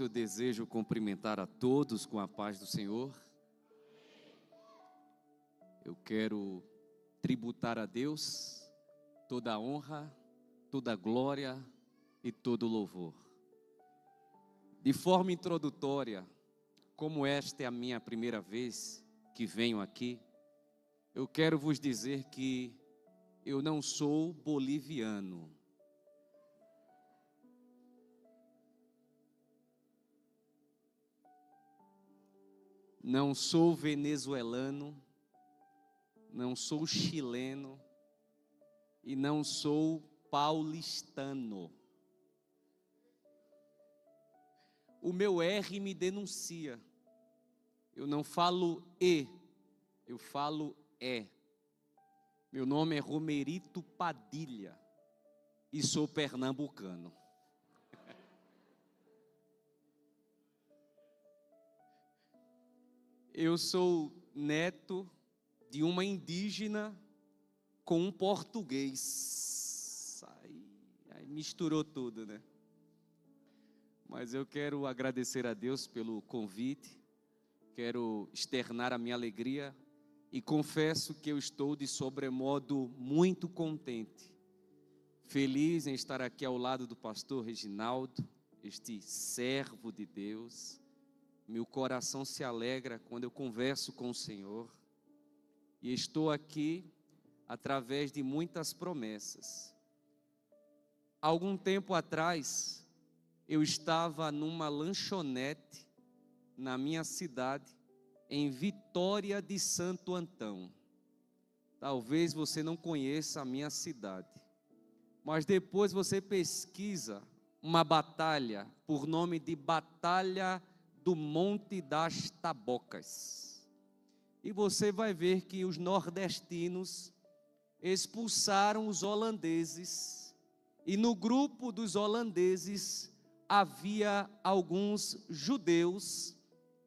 Eu desejo cumprimentar a todos com a paz do Senhor. Eu quero tributar a Deus toda a honra, toda a glória e todo o louvor. De forma introdutória, como esta é a minha primeira vez que venho aqui, eu quero vos dizer que eu não sou boliviano. Não sou venezuelano, não sou chileno e não sou paulistano. O meu R me denuncia. Eu não falo E, eu falo E. Meu nome é Romerito Padilha e sou pernambucano. Eu sou neto de uma indígena com um português. Aí misturou tudo, né? Mas eu quero agradecer a Deus pelo convite, quero externar a minha alegria e confesso que eu estou de sobremodo muito contente, feliz em estar aqui ao lado do pastor Reginaldo, este servo de Deus. Meu coração se alegra quando eu converso com o Senhor e estou aqui através de muitas promessas. Algum tempo atrás, eu estava numa lanchonete na minha cidade, em Vitória de Santo Antão. Talvez você não conheça a minha cidade, mas depois você pesquisa uma batalha por nome de Batalha do Monte das Tabocas. E você vai ver que os nordestinos expulsaram os holandeses. E no grupo dos holandeses havia alguns judeus.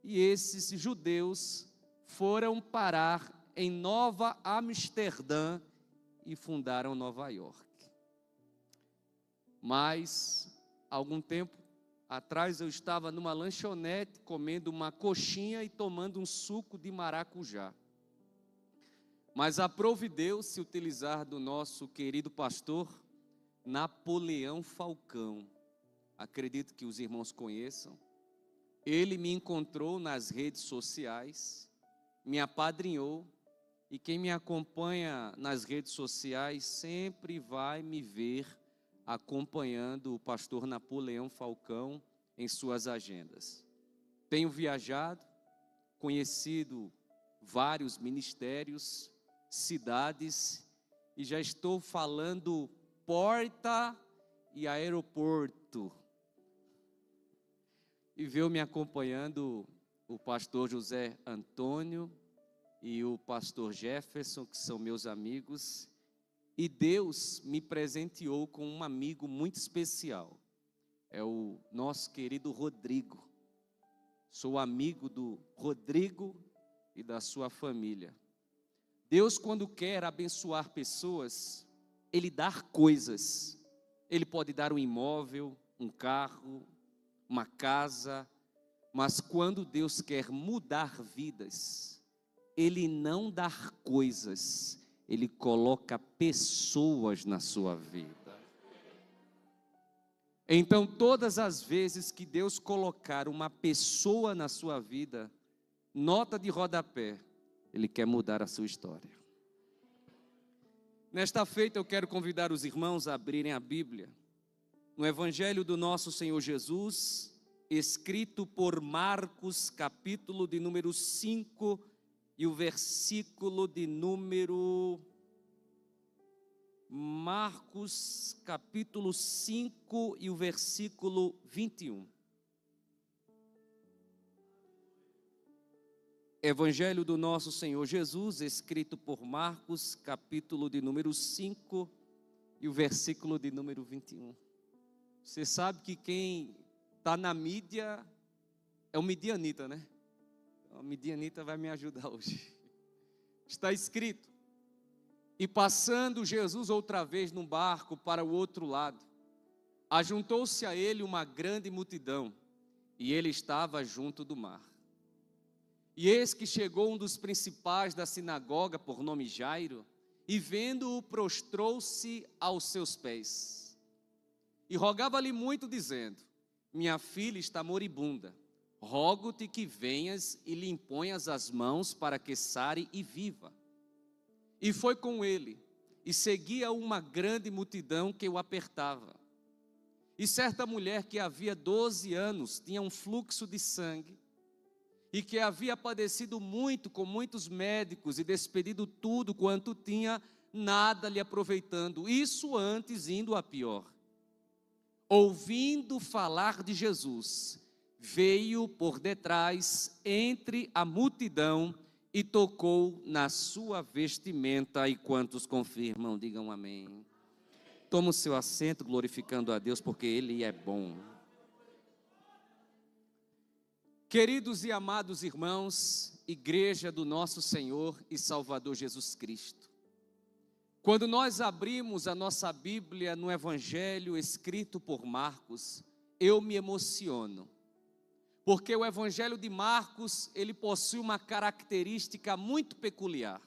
E esses judeus foram parar em Nova Amsterdã e fundaram Nova York. Mas, algum tempo atrás eu estava numa lanchonete comendo uma coxinha e tomando um suco de maracujá. Mas aprove Deus se utilizar do nosso querido pastor Napoleão Falcão. Acredito que os irmãos conheçam. Ele me encontrou nas redes sociais, me apadrinhou, e quem me acompanha nas redes sociais sempre vai me ver acompanhando o pastor Napoleão Falcão em suas agendas. Tenho viajado, conhecido vários ministérios, cidades, e já estou falando porta e aeroporto. E veio me acompanhando o pastor José Antônio e o pastor Jefferson, que são meus amigos. E Deus me presenteou com um amigo muito especial. É o nosso querido Rodrigo. Sou amigo do Rodrigo e da sua família. Deus, quando quer abençoar pessoas, Ele dá coisas. Ele pode dar um imóvel, um carro, uma casa. Mas quando Deus quer mudar vidas, Ele não dá coisas. Ele coloca pessoas na sua vida. Então, todas as vezes que Deus colocar uma pessoa na sua vida, nota de rodapé, Ele quer mudar a sua história. Nesta feita, eu quero convidar os irmãos a abrirem a Bíblia, no Evangelho do nosso Senhor Jesus, escrito por Marcos, capítulo de número 5, e o versículo de número... Marcos, capítulo 5 e o versículo 21. Evangelho do nosso Senhor Jesus, escrito por Marcos, capítulo de número 5 e o versículo de número 21. Você sabe que quem está na mídia é o midianita, né? A midianita vai me ajudar hoje. Está escrito: e passando Jesus outra vez num barco para o outro lado, ajuntou-se a ele uma grande multidão, e ele estava junto do mar. E eis que chegou um dos principais da sinagoga, por nome Jairo, e vendo-o, prostrou-se aos seus pés. E rogava-lhe muito, dizendo: minha filha está moribunda, rogo-te que venhas e lhe imponhas as mãos para que sare e viva. E foi com ele, e seguia uma grande multidão que o apertava. E certa mulher que havia 12 anos tinha um fluxo de sangue, e que havia padecido muito com muitos médicos e despedido tudo quanto tinha, nada lhe aproveitando, isso antes indo a pior. Ouvindo falar de Jesus, veio por detrás entre a multidão e tocou na sua vestimenta. E quantos confirmam, digam amém. Toma o seu assento, glorificando a Deus, porque Ele é bom. Queridos e amados irmãos, igreja do nosso Senhor e Salvador Jesus Cristo, quando nós abrimos a nossa Bíblia no Evangelho escrito por Marcos, eu me emociono, porque o Evangelho de Marcos, ele possui uma característica muito peculiar.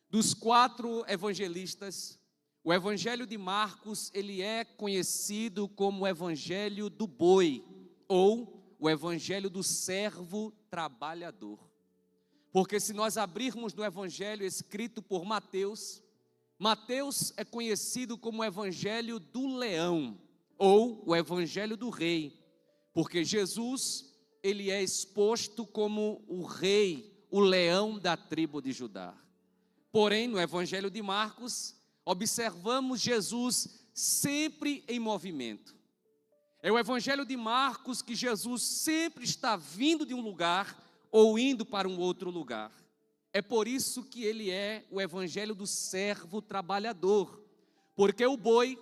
Dos 4 evangelistas, o Evangelho de Marcos, ele é conhecido como o Evangelho do boi, ou o Evangelho do servo trabalhador. Porque se nós abrirmos no Evangelho escrito por Mateus, Mateus é conhecido como o Evangelho do leão, ou o Evangelho do rei, porque Jesus, ele é exposto como o rei, o leão da tribo de Judá. Porém, no Evangelho de Marcos, observamos Jesus sempre em movimento. É o Evangelho de Marcos que Jesus sempre está vindo de um lugar ou indo para um outro lugar. É por isso que ele é o Evangelho do servo trabalhador, porque o boi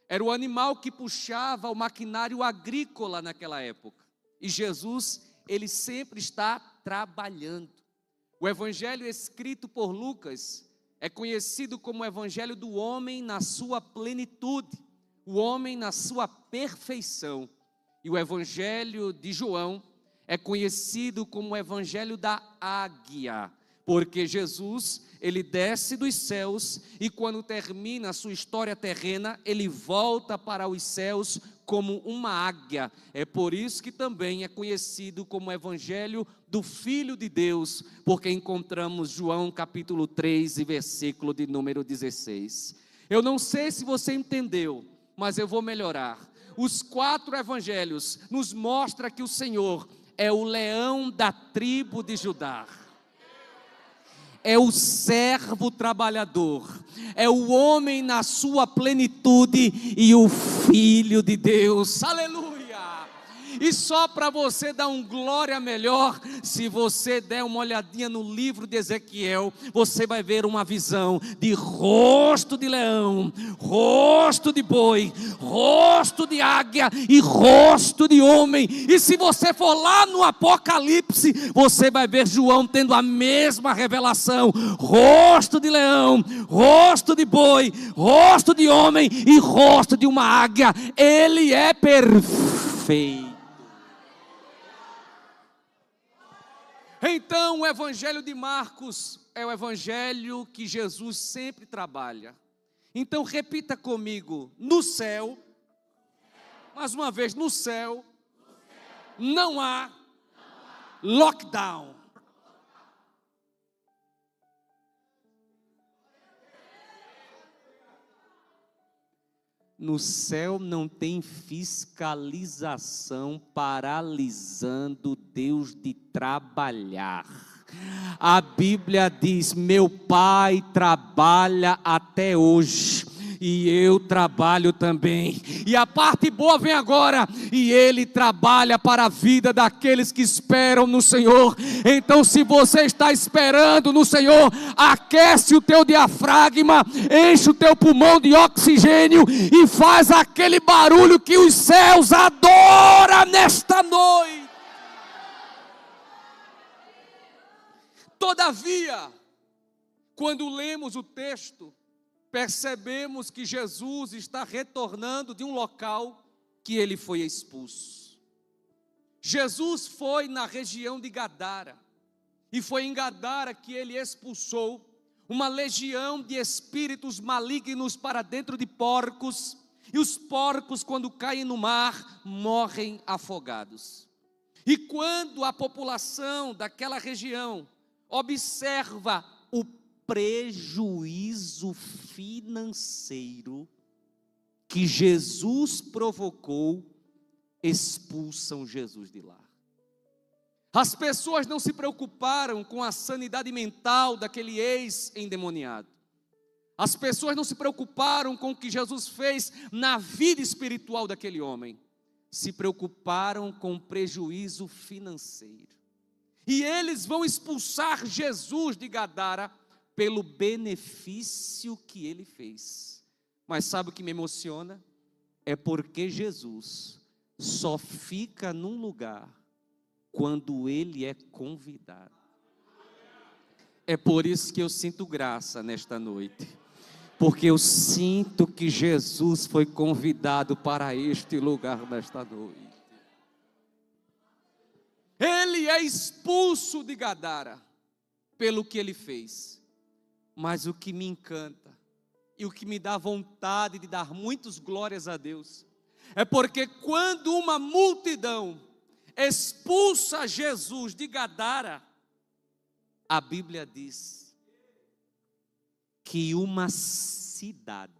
era o animal que puxava o maquinário agrícola naquela época, e Jesus, ele sempre está trabalhando. O Evangelho escrito por Lucas é conhecido como o Evangelho do homem na sua plenitude, o homem na sua perfeição. E o Evangelho de João é conhecido como o Evangelho da águia, porque Jesus, ele desce dos céus e quando termina a sua história terrena, ele volta para os céus como uma águia. É por isso que também é conhecido como o Evangelho do Filho de Deus, porque encontramos João capítulo 3 e versículo de número 16. Eu não sei se você entendeu, mas eu vou melhorar. Os 4 evangelhos nos mostram que o Senhor é o leão da tribo de Judá, é o servo trabalhador, é o homem na sua plenitude e o Filho de Deus, aleluia! E só para você dar um glória melhor, se você der uma olhadinha no livro de Ezequiel, você vai ver uma visão de rosto de leão, rosto de boi, rosto de águia e rosto de homem. E se você for lá no Apocalipse, você vai ver João tendo a mesma revelação: rosto de leão, rosto de boi, rosto de homem e rosto de uma águia. Ele é perfeito. Então, o Evangelho de Marcos é o Evangelho que Jesus sempre trabalha. Então, repita comigo: no céu, mais uma vez, no céu, não há lockdown. No céu não tem fiscalização paralisando Deus de trabalhar. A Bíblia diz: meu Pai trabalha até hoje e eu trabalho também. E a parte boa vem agora: e Ele trabalha para a vida daqueles que esperam no Senhor. Então, se você está esperando no Senhor, aquece o teu diafragma, enche o teu pulmão de oxigênio e faz aquele barulho que os céus adoram nesta noite. Todavia, quando lemos o texto, percebemos que Jesus está retornando de um local que ele foi expulso. Jesus foi na região de Gadara, e foi em Gadara que ele expulsou uma legião de espíritos malignos para dentro de porcos, e os porcos, quando caem no mar, morrem afogados. E quando a população daquela região observa o prejuízo financeiro que Jesus provocou, expulsam Jesus de lá. As pessoas não se preocuparam com a sanidade mental daquele ex-endemoniado. As pessoas não se preocuparam com o que Jesus fez na vida espiritual daquele homem. Se preocuparam com o prejuízo financeiro. E eles vão expulsar Jesus de Gadara pelo benefício que ele fez. Mas sabe o que me emociona? É porque Jesus só fica num lugar quando ele é convidado. É por isso que eu sinto graça nesta noite. Porque eu sinto que Jesus foi convidado para este lugar nesta noite. Ele é expulso de Gadara pelo que ele fez. Mas o que me encanta e o que me dá vontade de dar muitas glórias a Deus é porque quando uma multidão expulsa Jesus de Gadara, a Bíblia diz que uma cidade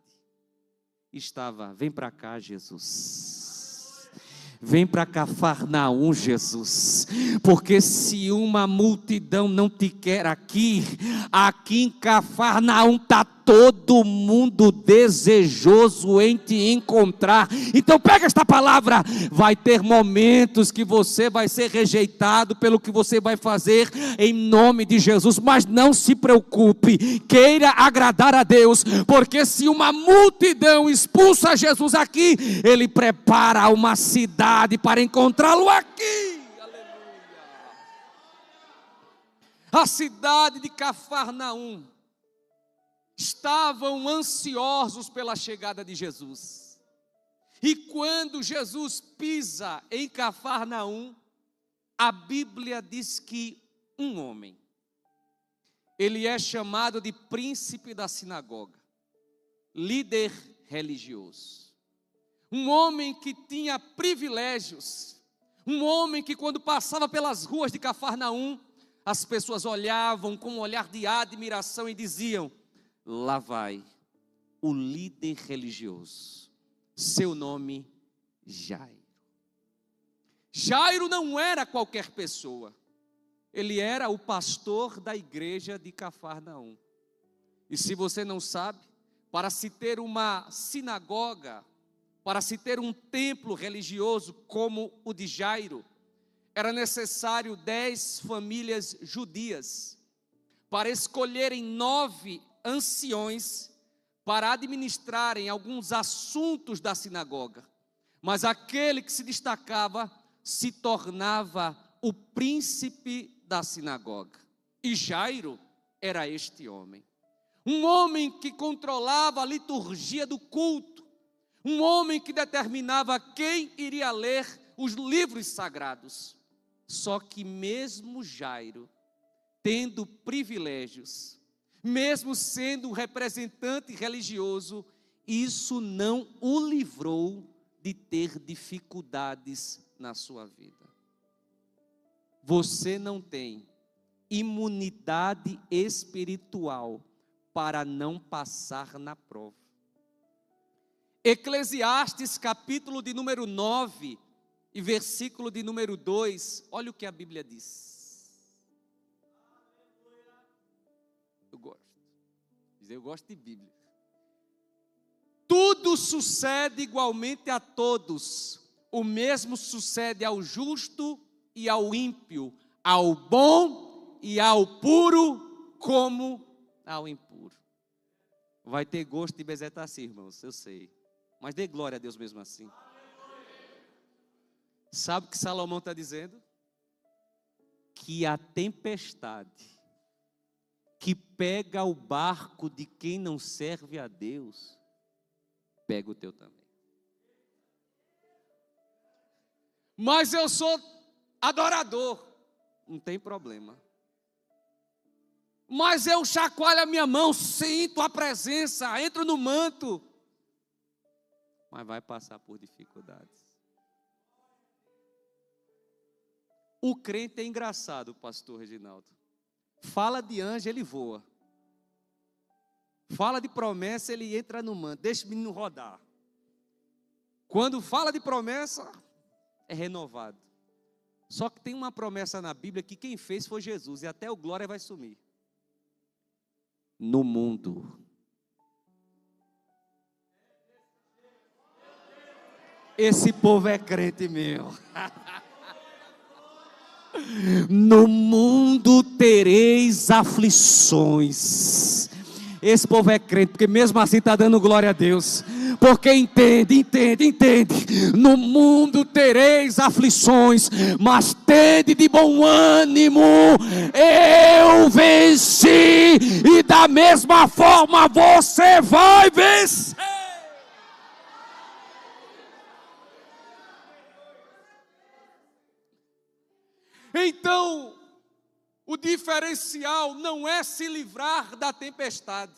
estava, vem para cá, Jesus, vem para Cafarnaum, Jesus, porque se uma multidão não te quer aqui em Cafarnaum está todo mundo desejoso em te encontrar. Então pega esta palavra, vai ter momentos que você vai ser rejeitado pelo que você vai fazer em nome de Jesus, mas não se preocupe, queira agradar a Deus, porque se uma multidão expulsa Jesus aqui, ele prepara uma cidade para encontrá-lo aqui. Aleluia. A cidade de Cafarnaum estavam ansiosos pela chegada de Jesus. E quando Jesus pisa em Cafarnaum, a Bíblia diz que um homem, ele é chamado de príncipe da sinagoga, líder religioso, um homem que tinha privilégios, um homem que quando passava pelas ruas de Cafarnaum, as pessoas olhavam com um olhar de admiração e diziam: lá vai o líder religioso, seu nome Jairo. Jairo não era qualquer pessoa, ele era o pastor da igreja de Cafarnaum. E se você não sabe, para se ter uma sinagoga, para se ter um templo religioso como o de Jairo, era necessário 10 famílias judias para escolherem 9 anciões para administrarem alguns assuntos da sinagoga, mas aquele que se destacava se tornava o príncipe da sinagoga, e Jairo era este homem, um homem que controlava a liturgia do culto, um homem que determinava quem iria ler os livros sagrados. Só que mesmo Jairo, tendo privilégios, mesmo sendo um representante religioso, isso não o livrou de ter dificuldades na sua vida. Você não tem imunidade espiritual para não passar na prova. Eclesiastes capítulo de número 9 e versículo de número 2, olha o que a Bíblia diz. Eu gosto de Bíblia. Tudo sucede igualmente a todos. O mesmo sucede ao justo e ao ímpio, ao bom e ao puro como ao impuro. Vai ter gosto de bezetaci, irmãos, eu sei. Mas dê glória a Deus mesmo assim. Sabe o que Salomão está dizendo? Que a tempestade que pega o barco de quem não serve a Deus, pega o teu também. Mas eu sou adorador, não tem problema. Mas eu chacoalho a minha mão, sinto a presença, entro no manto. Mas vai passar por dificuldades. O crente é engraçado, pastor Reginaldo. Fala de anjo, ele voa. Fala de promessa, ele entra no manto. Deixa o menino rodar. Quando fala de promessa, é renovado. Só que tem uma promessa na Bíblia que quem fez foi Jesus. E até o glória vai sumir. No mundo. Esse povo é crente meu. No mundo tereis aflições. Esse povo é crente, porque mesmo assim está dando glória a Deus. Porque entende. No mundo tereis aflições, mas tende de bom ânimo. Eu venci, e da mesma forma você vai vencer. Então, o diferencial não é se livrar da tempestade,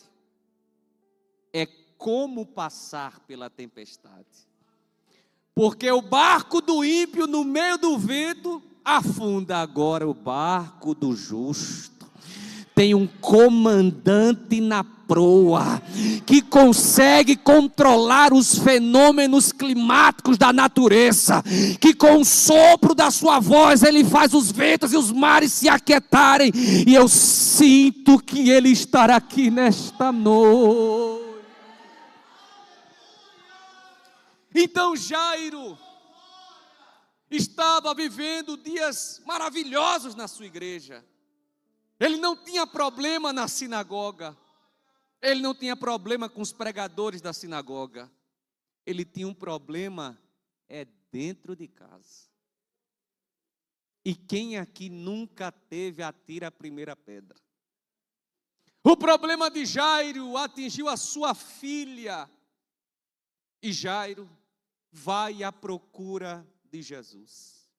é como passar pela tempestade. Porque o barco do ímpio no meio do vento afunda. Agora o barco do justo tem um comandante na proa, que consegue controlar os fenômenos climáticos da natureza, que com o sopro da sua voz ele faz os ventos e os mares se aquietarem, e eu sinto que ele estará aqui nesta noite. Então Jairo estava vivendo dias maravilhosos na sua igreja. Ele não tinha problema na sinagoga. Ele não tinha problema com os pregadores da sinagoga. Ele tinha um problema dentro de casa. E quem aqui nunca teve, atira a primeira pedra. O problema de Jairo atingiu a sua filha. E Jairo vai à procura de Jesus.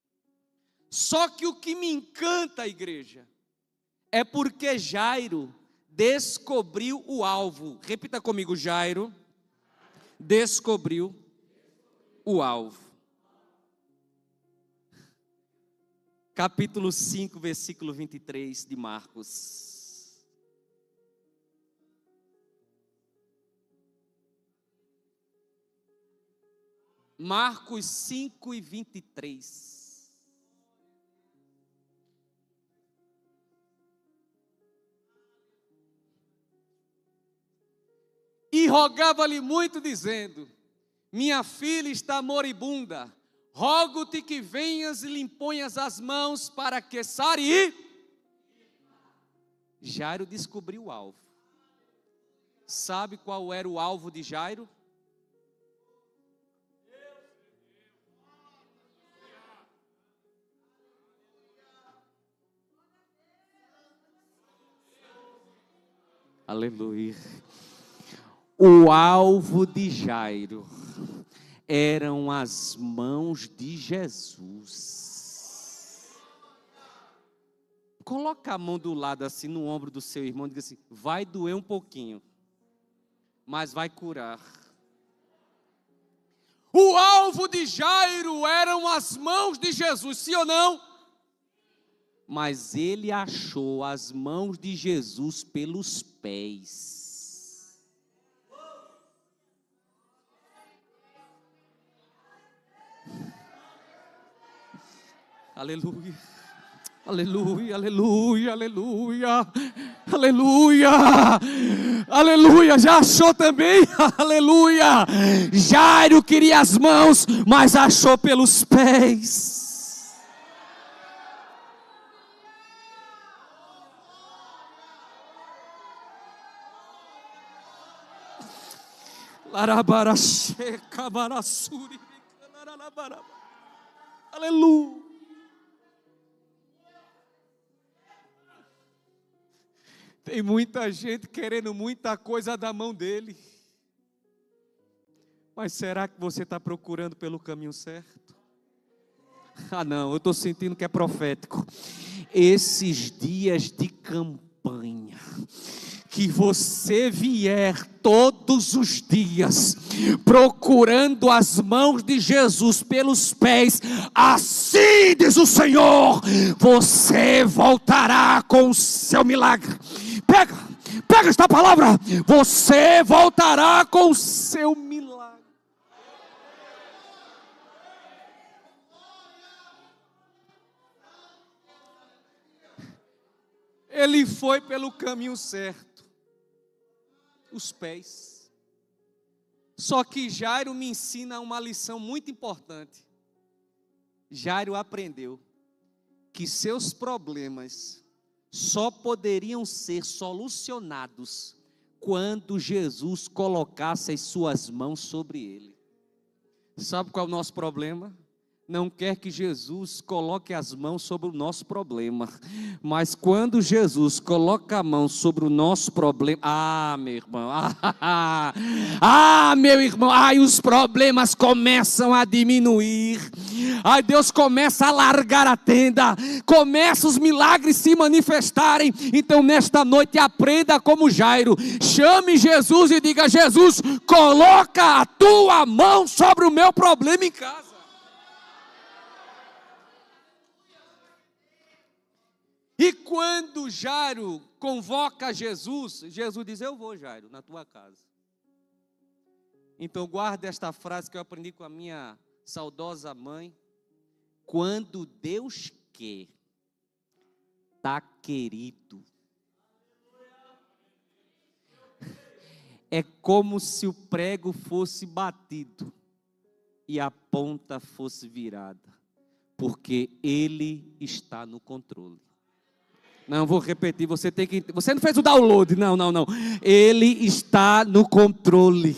Só que o que me encanta, igreja, é porque Jairo descobriu o alvo. Repita comigo: Jairo descobriu o alvo. Capítulo 5, versículo 23 de Marcos. Marcos 5 e 23. E rogava-lhe muito, dizendo: minha filha está moribunda, rogo-te que venhas e lhe imponhas as mãos para que sare e... Jairo descobriu o alvo. Sabe qual era o alvo de Jairo? Aleluia. O alvo de Jairo eram as mãos de Jesus. Coloca a mão do lado assim no ombro do seu irmão e diga assim: vai doer um pouquinho, mas vai curar. O alvo de Jairo eram as mãos de Jesus, sim ou não? Mas ele achou as mãos de Jesus pelos pés. Aleluia, aleluia, aleluia, aleluia, aleluia, aleluia, já achou também? Aleluia. Jairo queria as mãos, mas achou pelos pés. Aleluia. Tem muita gente querendo muita coisa da mão dele. Mas será que você está procurando pelo caminho certo? Ah, não, eu estou sentindo que é profético. Esses dias de campanha, que você vier todos os dias, procurando as mãos de Jesus pelos pés, assim diz o Senhor, você voltará com o seu milagre. Pega esta palavra, você voltará com o seu milagre. Ele foi pelo caminho certo, os pés. Só que Jairo me ensina uma lição muito importante. Jairo aprendeu que seus problemas só poderiam ser solucionados quando Jesus colocasse as suas mãos sobre ele. Sabe qual é o nosso problema? Não quer que Jesus coloque as mãos sobre o nosso problema, mas quando Jesus coloca a mão sobre o nosso problema, meu irmão, meu irmão, os problemas começam a diminuir, Deus começa a largar a tenda, começa os milagres se manifestarem. Então nesta noite aprenda como Jairo, chame Jesus e diga: Jesus, coloca a tua mão sobre o meu problema em casa. E quando Jairo convoca Jesus, Jesus diz: eu vou, Jairo, na tua casa. Então guarda esta frase que eu aprendi com a minha saudosa mãe: quando Deus quer, está querido. É como se o prego fosse batido e a ponta fosse virada, porque Ele está no controle. Não, vou repetir, você não fez o download, não. Ele está no controle.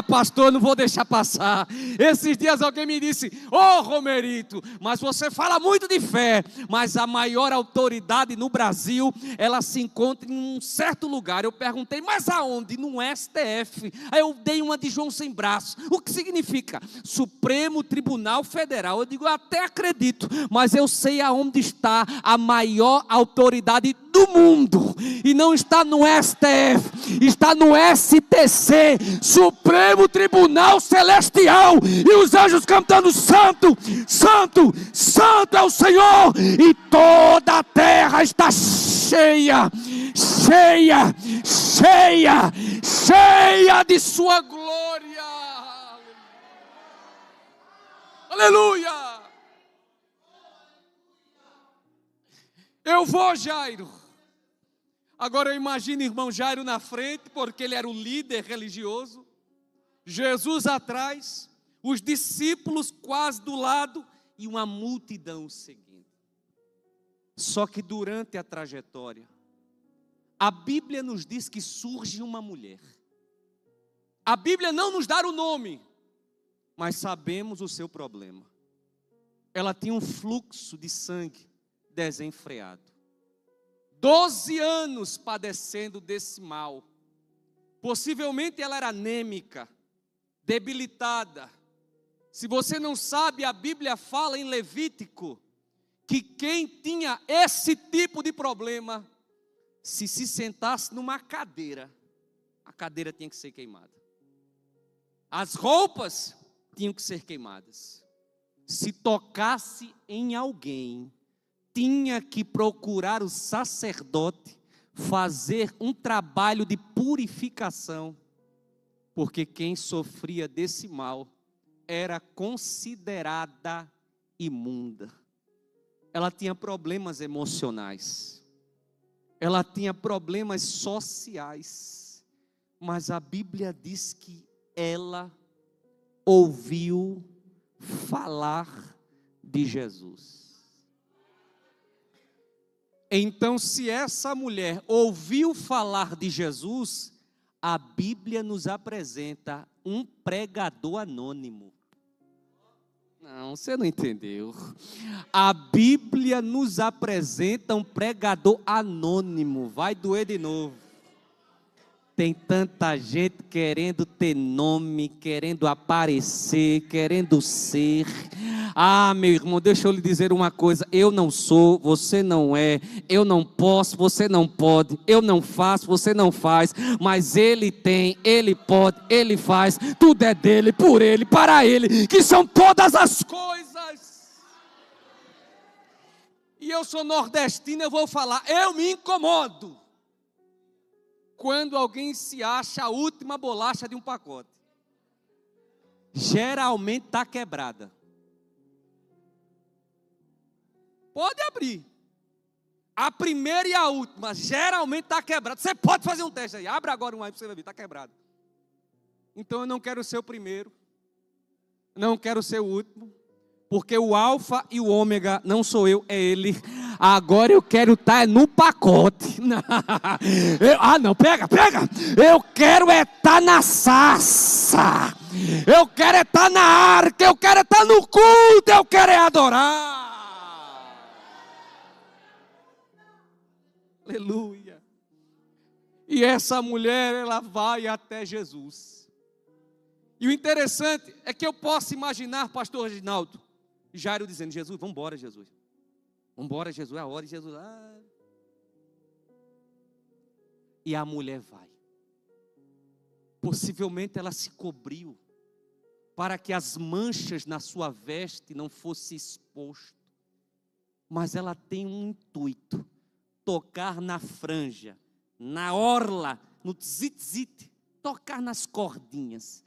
Pastor, não vou deixar passar. Esses dias alguém me disse: Romerito, mas você fala muito de fé, mas a maior autoridade no Brasil, ela se encontra em um certo lugar. Eu perguntei: mas aonde? No STF. Aí eu dei uma de João sem braço. O que significa? Supremo Tribunal Federal. Eu digo: eu até acredito, mas eu sei aonde está a maior autoridade do mundo, e não está no STF, está no STC, Supremo Tribunal Celestial, e os anjos cantando: Santo, Santo, Santo é o Senhor, e toda a terra está cheia de sua glória. Aleluia! Eu vou, Jairo. Agora eu imagino irmão Jairo na frente, porque ele era o líder religioso, Jesus atrás, os discípulos quase do lado e uma multidão seguindo. Só que durante a trajetória, a Bíblia nos diz que surge uma mulher. A Bíblia não nos dá o nome, mas sabemos o seu problema. Ela tinha um fluxo de sangue desenfreado. 12 anos padecendo desse mal. Possivelmente ela era anêmica, debilitada. Se você não sabe, a Bíblia fala em Levítico que quem tinha esse tipo de problema, se sentasse numa cadeira, a cadeira tinha que ser queimada. As roupas tinham que ser queimadas. Se tocasse em alguém, tinha que procurar o sacerdote fazer um trabalho de purificação, porque quem sofria desse mal era considerada imunda. Ela tinha problemas emocionais, ela tinha problemas sociais, mas a Bíblia diz que ela ouviu falar de Jesus. Então, se essa mulher ouviu falar de Jesus, a Bíblia nos apresenta um pregador anônimo. Não, você não entendeu. A Bíblia nos apresenta um pregador anônimo. Vai doer de novo. tem tanta gente querendo ter nome, querendo aparecer, querendo ser. Ah, meu irmão, deixa eu lhe dizer uma coisa. Eu não sou, você não é. Eu não posso, você não pode. Eu não faço, você não faz. Mas Ele tem, Ele pode, Ele faz. Tudo é dEle, por Ele, para Ele, que são todas as coisas. E eu sou nordestino, eu vou falar, eu me incomodo quando alguém se acha a última bolacha de um pacote. Geralmente está quebrada. Pode abrir. A primeira e a última, geralmente está quebrada. Você pode fazer um teste aí. Abre agora um aí para você ver, está quebrado. Então eu não quero ser o primeiro. Não quero ser o último. Porque o alfa e o ômega não sou eu, é Ele. Agora eu quero estar no pacote. Não, pega. Eu quero estar na sarça. Eu quero estar na arca. Eu quero estar no culto. Eu quero adorar. Aleluia. E essa mulher, ela vai até Jesus. E o interessante é que eu posso imaginar, pastor Reginaldo, Jairo dizendo, Jesus, vamos embora, Jesus. Vamos embora, Jesus, é a hora de Jesus. E a mulher vai. Possivelmente ela se cobriu para que as manchas na sua veste não fossem expostas. Mas ela tem um intuito, tocar na franja, na orla, no tzit-tzit, tocar nas cordinhas.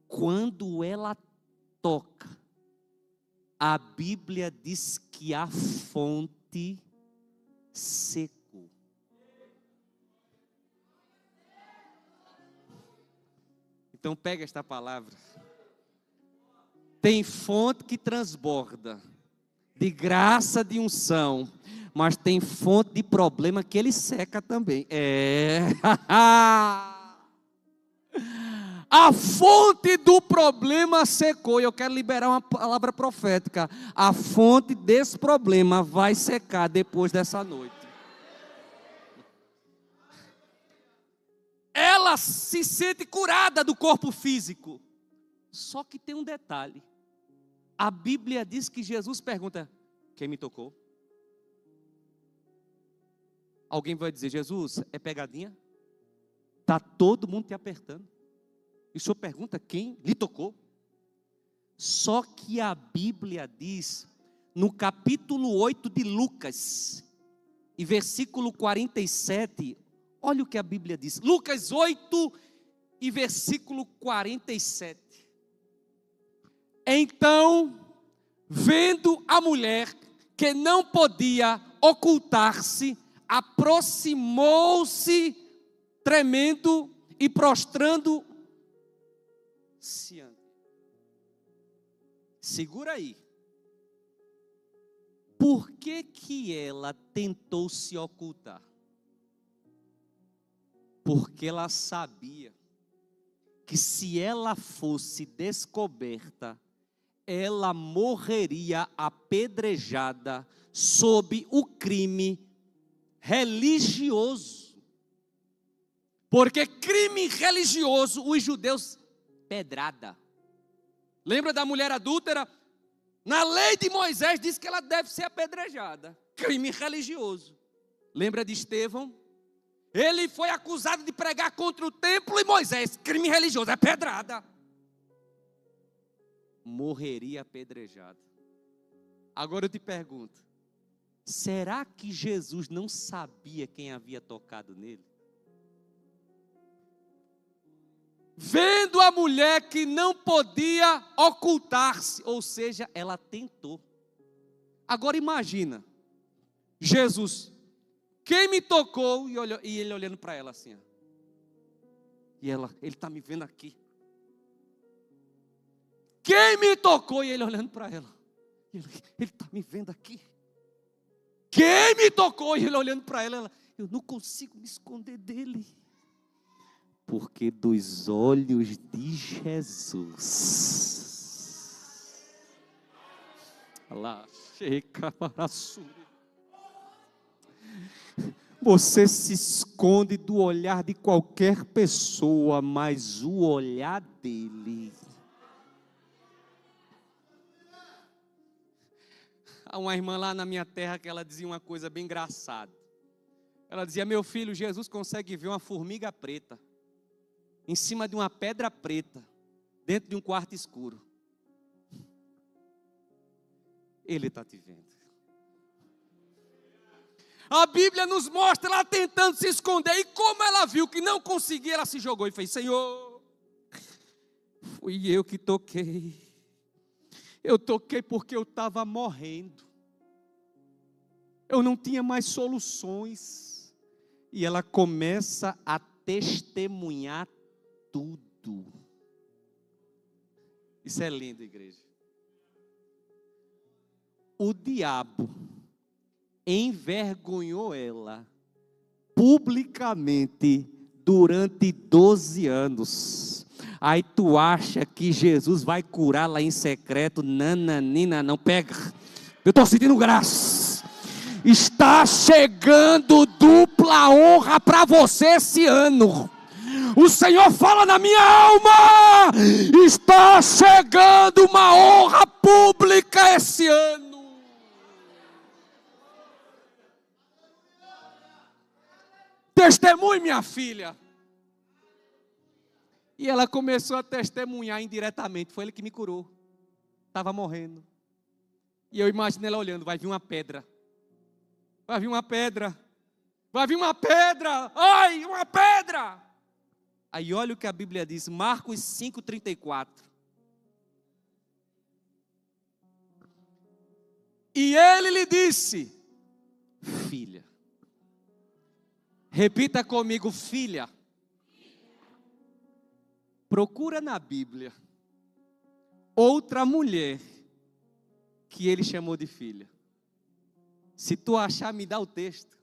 Quando ela toca, a Bíblia diz que a fonte secou. Então pega esta palavra. Tem fonte que transborda, de graça, de unção, mas tem fonte de problema que ele seca também. A fonte do problema secou. E eu quero liberar uma palavra profética. A fonte desse problema vai secar depois dessa noite. Ela se sente curada do corpo físico. Só que tem um detalhe. A Bíblia diz que Jesus pergunta, quem me tocou? Alguém vai dizer, Jesus, é pegadinha? Está todo mundo te apertando. E o Senhor pergunta quem lhe tocou? Só que a Bíblia diz, no capítulo 8 de Lucas, e versículo 47, olha o que a Bíblia diz. Lucas 8 e versículo 47. Então, vendo a mulher que não podia ocultar-se, aproximou-se, tremendo e prostrando-se. Segura aí. Por que que ela tentou se ocultar? Porque ela sabia que se ela fosse descoberta, ela morreria apedrejada sob o crime religioso. Porque crime religioso, os judeus, pedrada. Lembra da mulher adúltera? Na lei de Moisés diz que ela deve ser apedrejada. Crime religioso. Lembra de Estevão? Ele foi acusado de pregar contra o templo e Moisés. Crime religioso, é pedrada. Morreria apedrejado. Agora eu te pergunto, será que Jesus não sabia quem havia tocado nele? Vendo a mulher que não podia ocultar-se, ou seja, ela tentou. Agora imagina, Jesus, quem me tocou? E ele olhando para ela assim, ó. E ela, ele está me vendo aqui. Quem me tocou? E ele olhando para ela. Ele está me vendo aqui. Quem me tocou? E ele olhando para ela. Eu não consigo me esconder dele. Porque dos olhos de Jesus. Lá, Você se esconde do olhar de qualquer pessoa, mas o olhar dele. Há uma irmã lá na minha terra que ela dizia uma coisa bem engraçada. Ela dizia: meu filho, Jesus consegue ver uma formiga preta em cima de uma pedra preta, dentro de um quarto escuro. Ele está te vendo. A Bíblia nos mostra ela tentando se esconder. E como ela viu que não conseguia, ela se jogou e fez: Senhor, fui eu que toquei. Eu toquei porque eu estava morrendo. Eu não tinha mais soluções. E ela começa a testemunhar tudo. Isso é lindo, igreja. O diabo envergonhou ela publicamente durante 12 anos. Aí tu acha que Jesus vai curar lá em secreto? Nananina, não pega. Eu estou sentindo graça. Está chegando dupla honra para você esse ano. O Senhor fala na minha alma: está chegando uma honra pública esse ano. Testemunhe, minha filha. E ela começou a testemunhar indiretamente. Foi ele que me curou. Estava morrendo. E eu imaginei ela olhando: vai vir uma pedra. Vai vir uma pedra. Vai vir uma pedra. Ai, uma pedra. Aí olha o que a Bíblia diz. Marcos 5,34. E ele lhe disse: filha. Repita comigo: filha. Procura na Bíblia outra mulher que ele chamou de filha. Se tu achar, me dá o texto.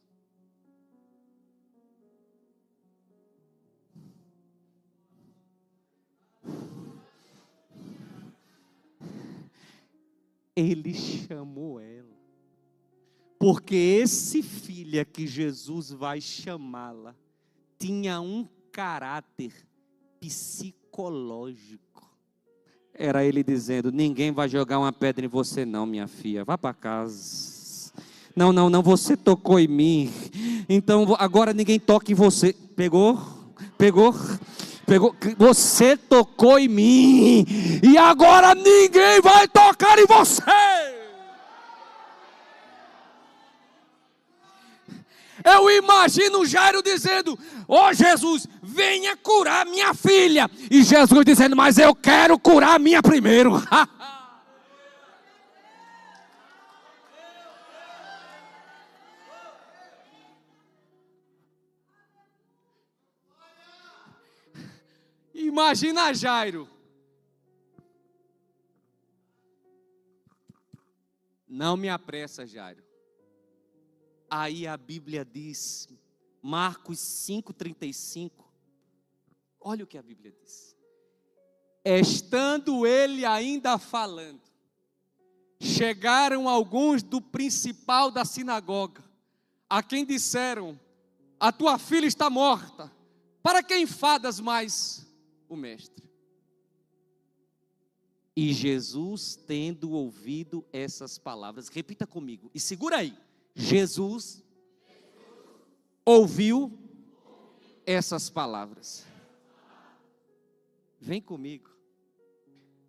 Ele chamou ela. Porque esse filha que Jesus vai chamá-la tinha um caráter psicológico. Era ele dizendo: ninguém vai jogar uma pedra em você não, minha filha. Vá para casa. Não, você tocou em mim. Então agora ninguém toca em você. Pegou. Você tocou em mim. E agora ninguém vai tocar em você. Eu imagino Jairo dizendo: ó Jesus, venha curar minha filha. E Jesus dizendo: mas eu quero curar a minha primeiro. Imagina Jairo. Não me apressa, Jairo. Aí a Bíblia diz, Marcos 5,35, olha o que a Bíblia diz. Estando ele ainda falando, chegaram alguns do principal da sinagoga, a quem disseram: a tua filha está morta, para que enfadas mais o mestre? E Jesus, tendo ouvido essas palavras, repita comigo e segura aí. Jesus ouviu essas palavras. Vem comigo.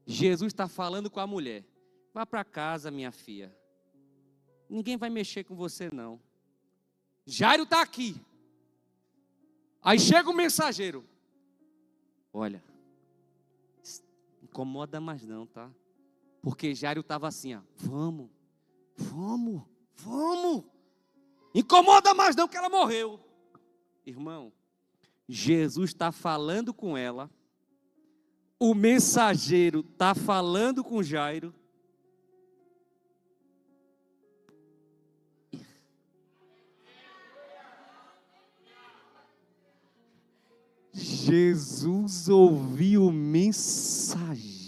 Jesus está falando com a mulher: vá para casa, minha filha. Ninguém vai mexer com você não. Jairo está aqui. Aí chega o mensageiro: olha, não incomoda mais não, tá? Porque Jairo estava assim, ó: vamos. Incomoda mais não que ela morreu. Irmão, Jesus está falando com ela. O mensageiro está falando com Jairo. Jesus ouviu o mensageiro.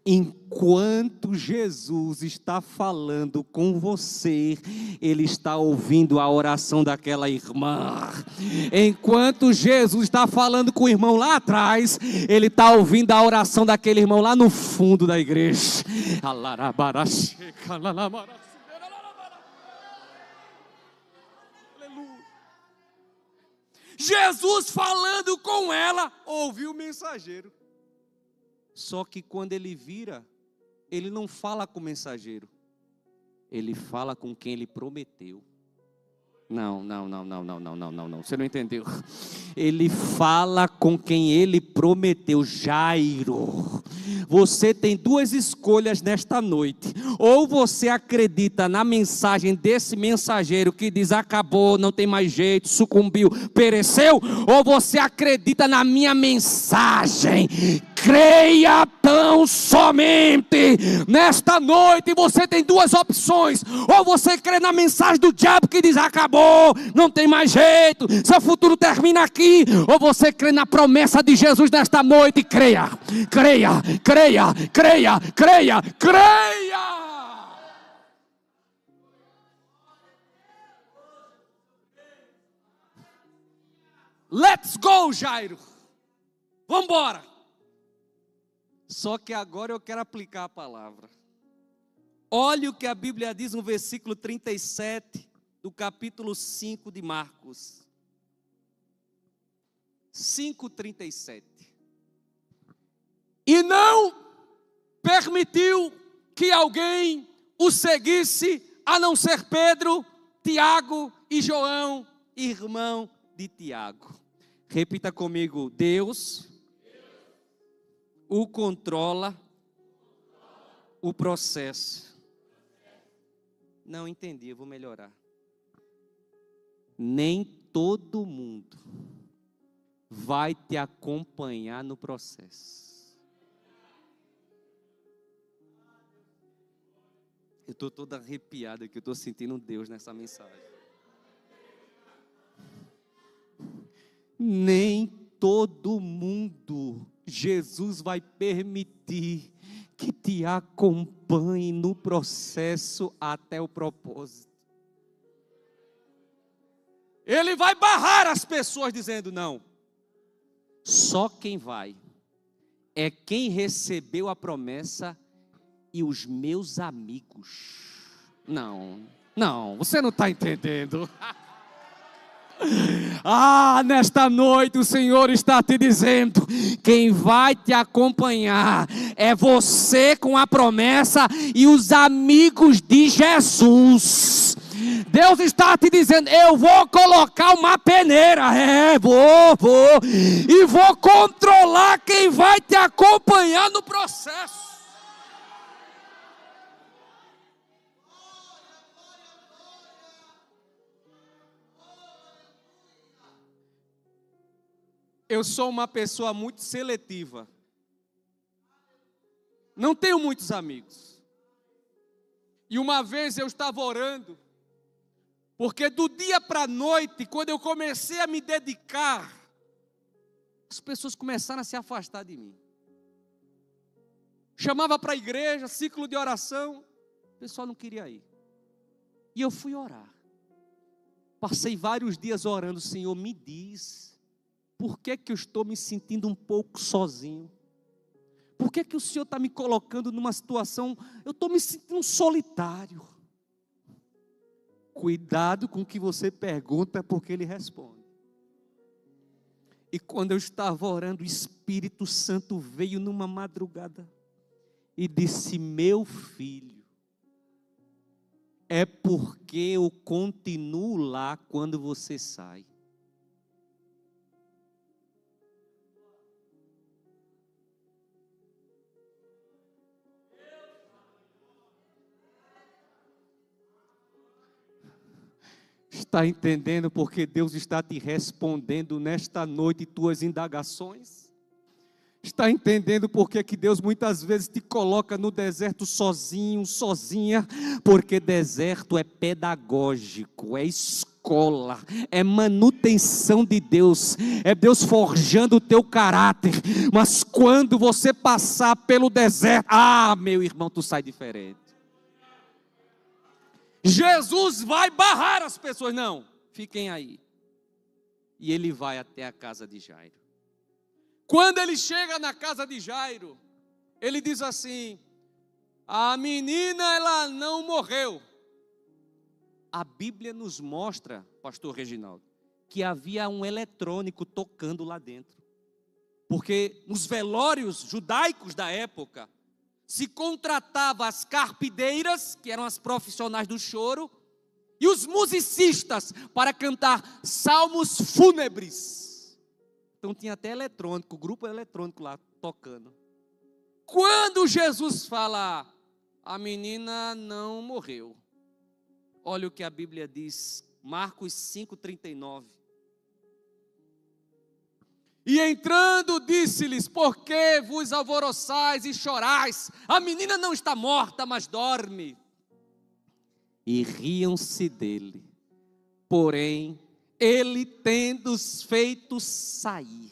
Enquanto enquanto Jesus está falando com você, Ele está ouvindo a oração daquela irmã. Enquanto Jesus está falando com o irmão lá atrás, Ele está ouvindo a oração daquele irmão lá no fundo da igreja. Jesus falando com ela, ouviu o mensageiro. Só que quando ele vira, ele não fala com o mensageiro, ele fala com quem ele prometeu. Não, você não entendeu. Ele fala com quem ele prometeu. Jairo, você tem duas escolhas nesta noite. Ou você acredita na mensagem desse mensageiro que diz: acabou, não tem mais jeito, sucumbiu, pereceu. Ou você acredita na minha mensagem. Creia tão somente. Nesta noite você tem duas opções. Ou você crê na mensagem do diabo que diz: acabou, não tem mais jeito, seu futuro termina aqui. Ou você crê na promessa de Jesus nesta noite. Creia, creia, creia, creia, creia, creia. Let's go, Jairo. Vamos embora. Só que agora eu quero aplicar a palavra. Olha o que a Bíblia diz no versículo 37 do capítulo 5 de Marcos. 5:37. E não permitiu que alguém o seguisse, a não ser Pedro, Tiago e João, irmão de Tiago. Repita comigo: Deus o controla o processo. Não entendi, eu vou melhorar. Nem todo mundo vai te acompanhar no processo. Eu estou toda arrepiada que eu estou sentindo Deus nessa mensagem. Nem todo mundo Jesus vai permitir que te acompanhe no processo até o propósito. Ele vai barrar as pessoas dizendo: não, só quem vai é quem recebeu a promessa e os meus amigos. Não, você não está entendendo. Nesta noite o Senhor está te dizendo: quem vai te acompanhar é você com a promessa e os amigos de Jesus. Deus está te dizendo: eu vou colocar uma peneira, e vou controlar quem vai te acompanhar no processo. Eu sou uma pessoa muito seletiva. Não tenho muitos amigos. E uma vez eu estava orando, porque do dia para a noite, quando eu comecei a me dedicar, as pessoas começaram a se afastar de mim. Chamava para a igreja, ciclo de oração, o pessoal não queria ir. E eu fui orar. Passei vários dias orando: Senhor, me diz, por que que eu estou me sentindo um pouco sozinho? Por que que o Senhor está me colocando numa situação, eu estou me sentindo solitário? Cuidado com o que você pergunta, porque Ele responde. E quando eu estava orando, o Espírito Santo veio numa madrugada e disse: meu filho, é porque eu continuo lá quando você sai. Está entendendo porque Deus está te respondendo nesta noite tuas indagações? Está entendendo porque que Deus muitas vezes te coloca no deserto sozinho, sozinha? Porque deserto é pedagógico, é escola. escola, é manutenção de Deus, é Deus forjando o teu caráter. Mas quando você passar pelo deserto, meu irmão, tu sai diferente. Jesus vai barrar as pessoas, não, fiquem aí. E ele vai até a casa de Jairo. Quando ele chega na casa de Jairo, ele diz assim: a menina, ela não morreu. A Bíblia nos mostra, pastor Reginaldo, que havia um eletrônico tocando lá dentro. Porque nos velórios judaicos da época, se contratava as carpideiras, que eram as profissionais do choro, e os musicistas para cantar salmos fúnebres. Então tinha até eletrônico, grupo eletrônico lá tocando. Quando Jesus fala, a menina não morreu. Olha o que a Bíblia diz, Marcos 5,39. E entrando disse-lhes, por que vos alvoroçais e chorais? A menina não está morta, mas dorme. E riam-se dele. Porém, ele tendo-os feito sair.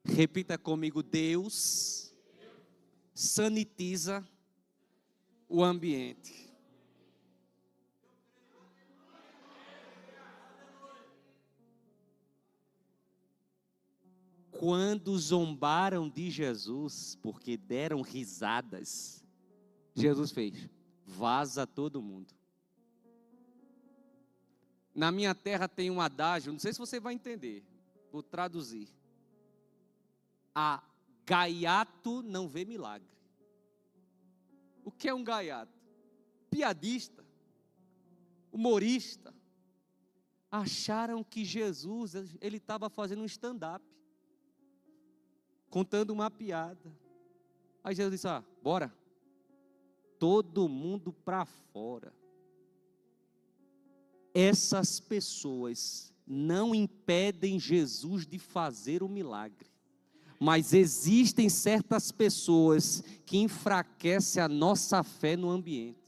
Repita comigo, Deus sanitiza o ambiente. Quando zombaram de Jesus, porque deram risadas, Jesus fez, vaza todo mundo. Na minha terra tem um adágio, não sei se você vai entender, vou traduzir. A gaiato não vê milagre. O que é um gaiato? Piadista, humorista. Acharam que Jesus, ele estava fazendo um stand-up, contando uma piada. Aí Jesus disse, bora, todo mundo para fora. Essas pessoas não impedem Jesus de fazer o milagre. Mas existem certas pessoas que enfraquecem a nossa fé no ambiente.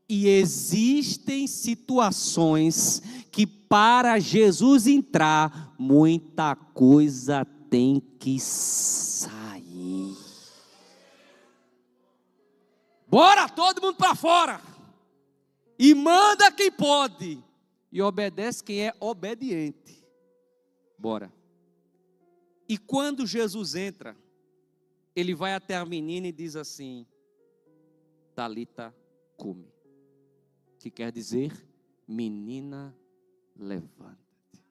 E existem situações que para Jesus entrar, muita coisa tem que sair. Bora todo mundo para fora. E manda quem pode. E obedece quem é obediente. Bora. E quando Jesus entra, ele vai até a menina e diz assim, Talita cumi. Que quer dizer, menina, levanta-te.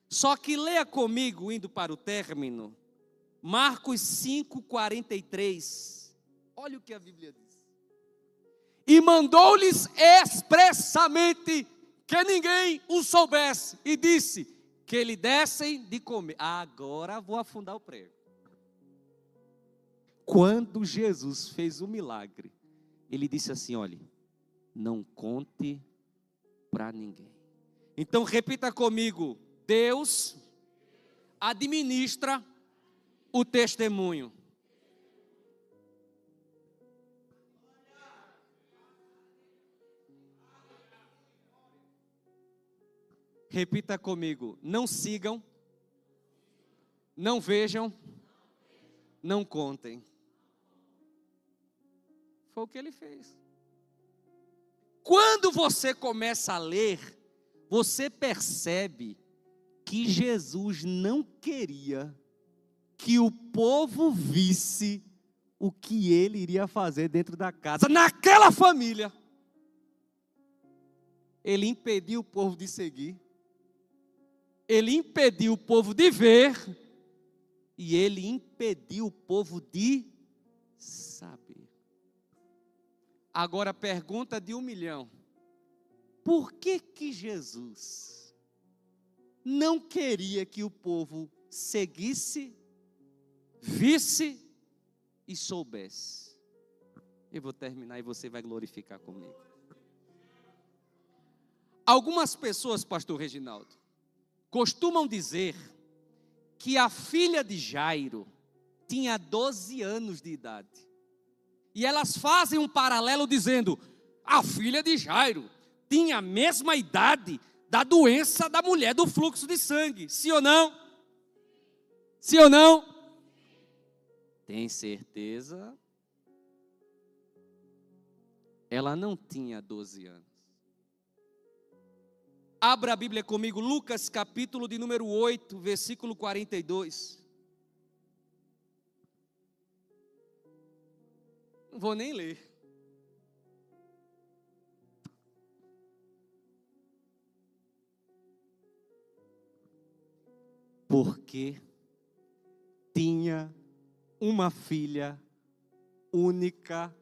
Só que leia comigo, indo para o término, Marcos 5,43. Olha o que a Bíblia diz. E mandou-lhes expressamente que ninguém o soubesse, e disse que lhe dessem de comer. Agora vou afundar o prego. Quando Jesus fez o milagre, ele disse assim, olha, não conte para ninguém. Então repita comigo, Deus administra o testemunho. Repita comigo, não sigam, não vejam, não contem. Foi o que ele fez. Quando você começa a ler, você percebe que Jesus não queria que o povo visse o que ele iria fazer dentro da casa, naquela família. Ele impediu o povo de seguir. Ele impediu o povo de ver, e ele impediu o povo de saber. Agora, pergunta de 1 milhão: por que Jesus não queria que o povo seguisse, visse e soubesse? Eu vou terminar e você vai glorificar comigo. Algumas pessoas, pastor Reginaldo, costumam dizer que a filha de Jairo tinha 12 anos de idade. E elas fazem um paralelo dizendo: a filha de Jairo tinha a mesma idade da doença da mulher do fluxo de sangue. Sim ou não? Sim ou não? Tem certeza? Ela não tinha 12 anos. Abra a Bíblia comigo, Lucas capítulo de número 8, versículo 42. Não vou nem ler. Porque tinha uma filha única,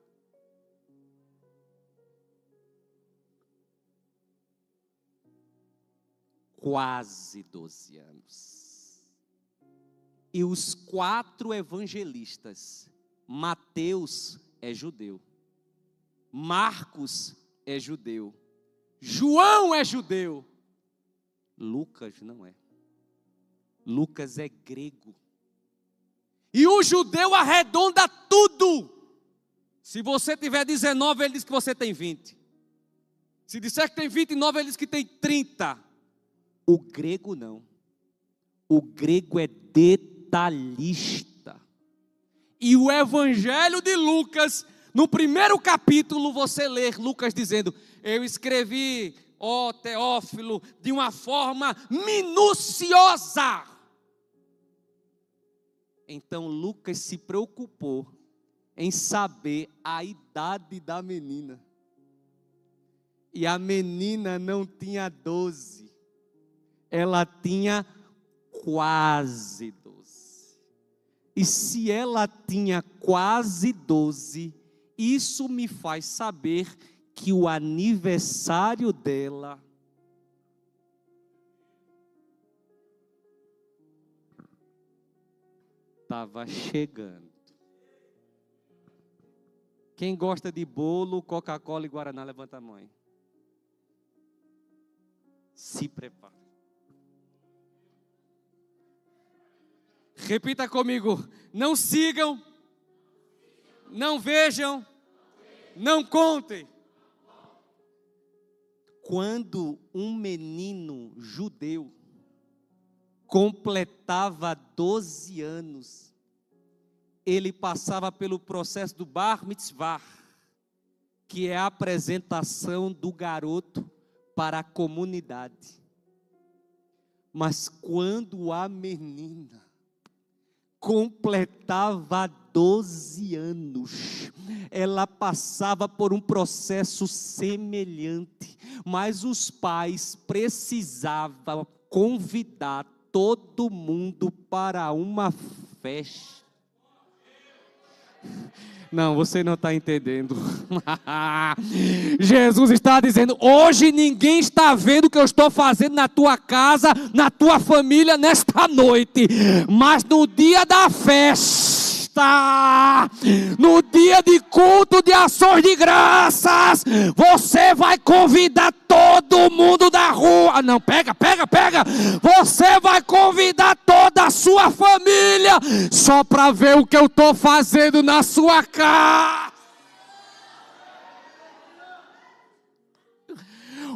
quase 12 anos. E os 4 evangelistas, Mateus é judeu, Marcos é judeu, João é judeu, Lucas não é. Lucas é grego. E o judeu arredonda tudo. Se você tiver 19, ele diz que você tem 20. Se disser que tem 29, ele diz que tem 30. O grego não. O grego é detalhista. E o evangelho de Lucas, no primeiro capítulo, você lê Lucas dizendo: eu escrevi, ó Teófilo, de uma forma minuciosa. Então Lucas se preocupou em saber a idade da menina. E a menina não tinha 12. Ela tinha quase 12. E se ela tinha quase 12, isso me faz saber que o aniversário dela estava chegando. Quem gosta de bolo, Coca-Cola e Guaraná, levanta a mão. Se prepara. Repita comigo: não sigam, não vejam, não contem. Quando um menino judeu completava 12 anos, ele passava pelo processo do Bar Mitzvah, que é a apresentação do garoto para a comunidade. Mas quando a menina completava 12 anos, ela passava por um processo semelhante, mas os pais precisavam convidar todo mundo para uma festa. Não, você não está entendendo. Jesus está dizendo: hoje ninguém está vendo o que eu estou fazendo na tua casa, na tua família, nesta noite. Mas no dia da festa, no dia de culto de ações de graças, você vai convidar todo mundo da rua. Não, pega. Você vai convidar toda a sua família, só para ver o que eu estou fazendo na sua casa.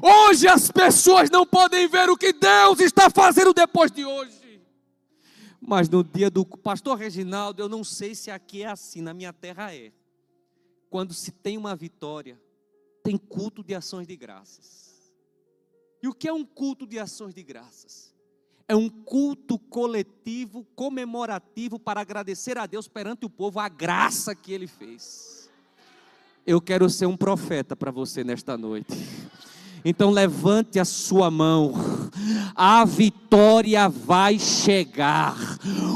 Hoje as pessoas não podem ver o que Deus está fazendo depois de hoje. Mas no dia do pastor Reginaldo, eu não sei se aqui é assim, na minha terra é. Quando se tem uma vitória, tem culto de ações de graças. E o que é um culto de ações de graças? É um culto coletivo, comemorativo, para agradecer a Deus perante o povo a graça que Ele fez. Eu quero ser um profeta para você nesta noite. Então levante a sua mão, a vitória vai chegar,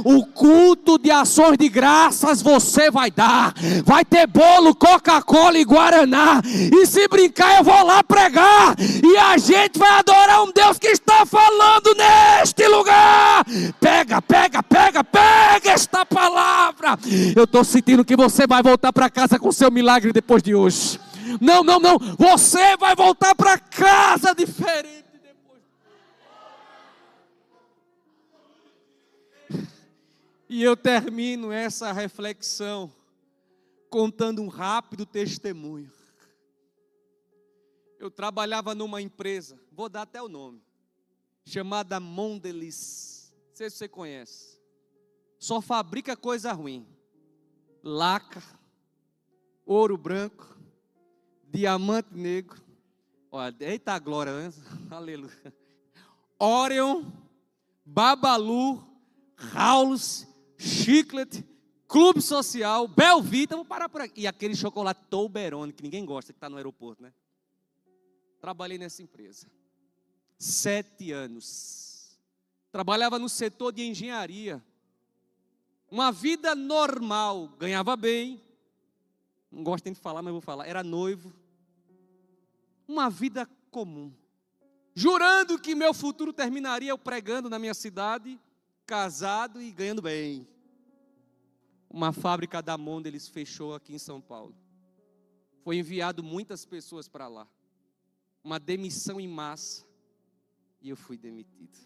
o culto de ações de graças você vai dar, vai ter bolo, Coca-Cola e Guaraná, e se brincar eu vou lá pregar, e a gente vai adorar um Deus que está falando neste lugar. Pega esta palavra. Eu estou sentindo que você vai voltar para casa com seu milagre depois de hoje. Não, você vai voltar para casa diferente depois. E eu termino essa reflexão contando um rápido testemunho. Eu trabalhava numa empresa, vou dar até o nome, chamada Mondelez. Não sei se você conhece. Só fabrica coisa ruim. Laca, ouro branco, diamante negro. Olha, eita glória, né? Aleluia. Orion, Babalu, Raulos, Chiclete, Clube Social, Belvita, vou parar por aqui. E aquele chocolate Toblerone, que ninguém gosta, que está no aeroporto, né? Trabalhei nessa empresa 7 anos. Trabalhava no setor de engenharia. Uma vida normal, ganhava bem. Não gosto nem de falar, mas vou falar. Era noivo. Uma vida comum. Jurando que meu futuro terminaria eu pregando na minha cidade, casado e ganhando bem. Uma fábrica da Mondelez fechou aqui em São Paulo. Foi enviado muitas pessoas para lá. Uma demissão em massa. E eu fui demitido.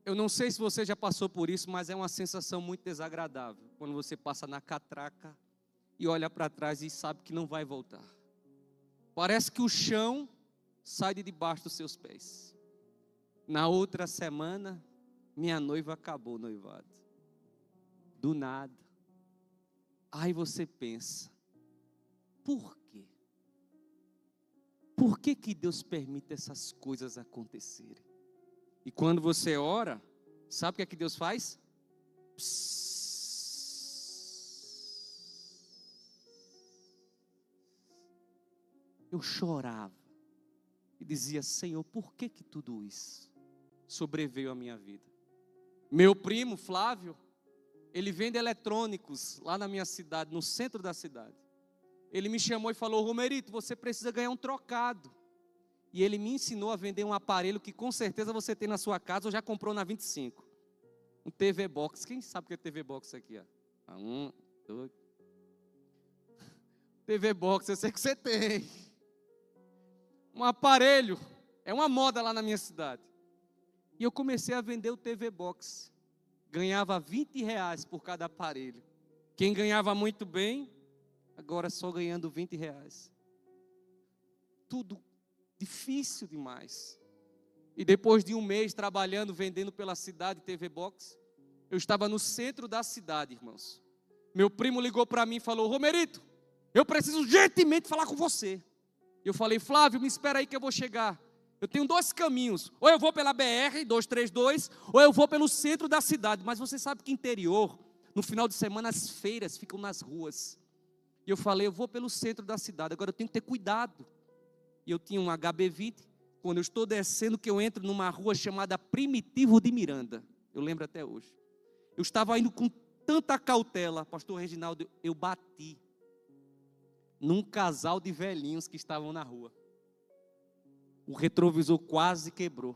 Eu não sei se você já passou por isso, mas é uma sensação muito desagradável. Quando você passa na catraca e olha para trás e sabe que não vai voltar. Parece que o chão sai de debaixo dos seus pés. Na outra semana, minha noiva acabou o noivado. Do nada. Aí você pensa, por quê? Por que que Deus permite essas coisas acontecerem? E quando você ora, sabe o que é que Deus faz? Eu chorava e dizia, Senhor, por que que tudo isso sobreveio à minha vida? Meu primo Flávio, ele vende eletrônicos lá na minha cidade, no centro da cidade. Ele me chamou e falou, Romerito, você precisa ganhar um trocado. E ele me ensinou a vender um aparelho que com certeza você tem na sua casa ou já comprou na 25. Um TV Box. Quem sabe o que é TV Box aqui? Ó? 1, 2. TV Box, eu sei que você tem. Um aparelho. É uma moda lá na minha cidade. E eu comecei a vender o TV Box. Ganhava R$20 por cada aparelho. Quem ganhava muito bem, agora só ganhando R$20. Tudo difícil demais. E depois de um mês trabalhando, vendendo pela cidade TV Box, eu estava no centro da cidade, irmãos. Meu primo ligou para mim e falou, Romerito, eu preciso urgentemente falar com você. Eu falei, Flávio, me espera aí que eu vou chegar. Eu tenho 2 caminhos, ou eu vou pela BR-232, ou eu vou pelo centro da cidade. Mas você sabe que interior, no final de semana, as feiras ficam nas ruas. E eu falei, eu vou pelo centro da cidade, agora eu tenho que ter cuidado. E eu tinha um HB20, quando eu estou descendo, que eu entro numa rua chamada Primitivo de Miranda. Eu lembro até hoje. Eu estava indo com tanta cautela, pastor Reginaldo, eu bati num casal de velhinhos que estavam na rua. O retrovisor quase quebrou.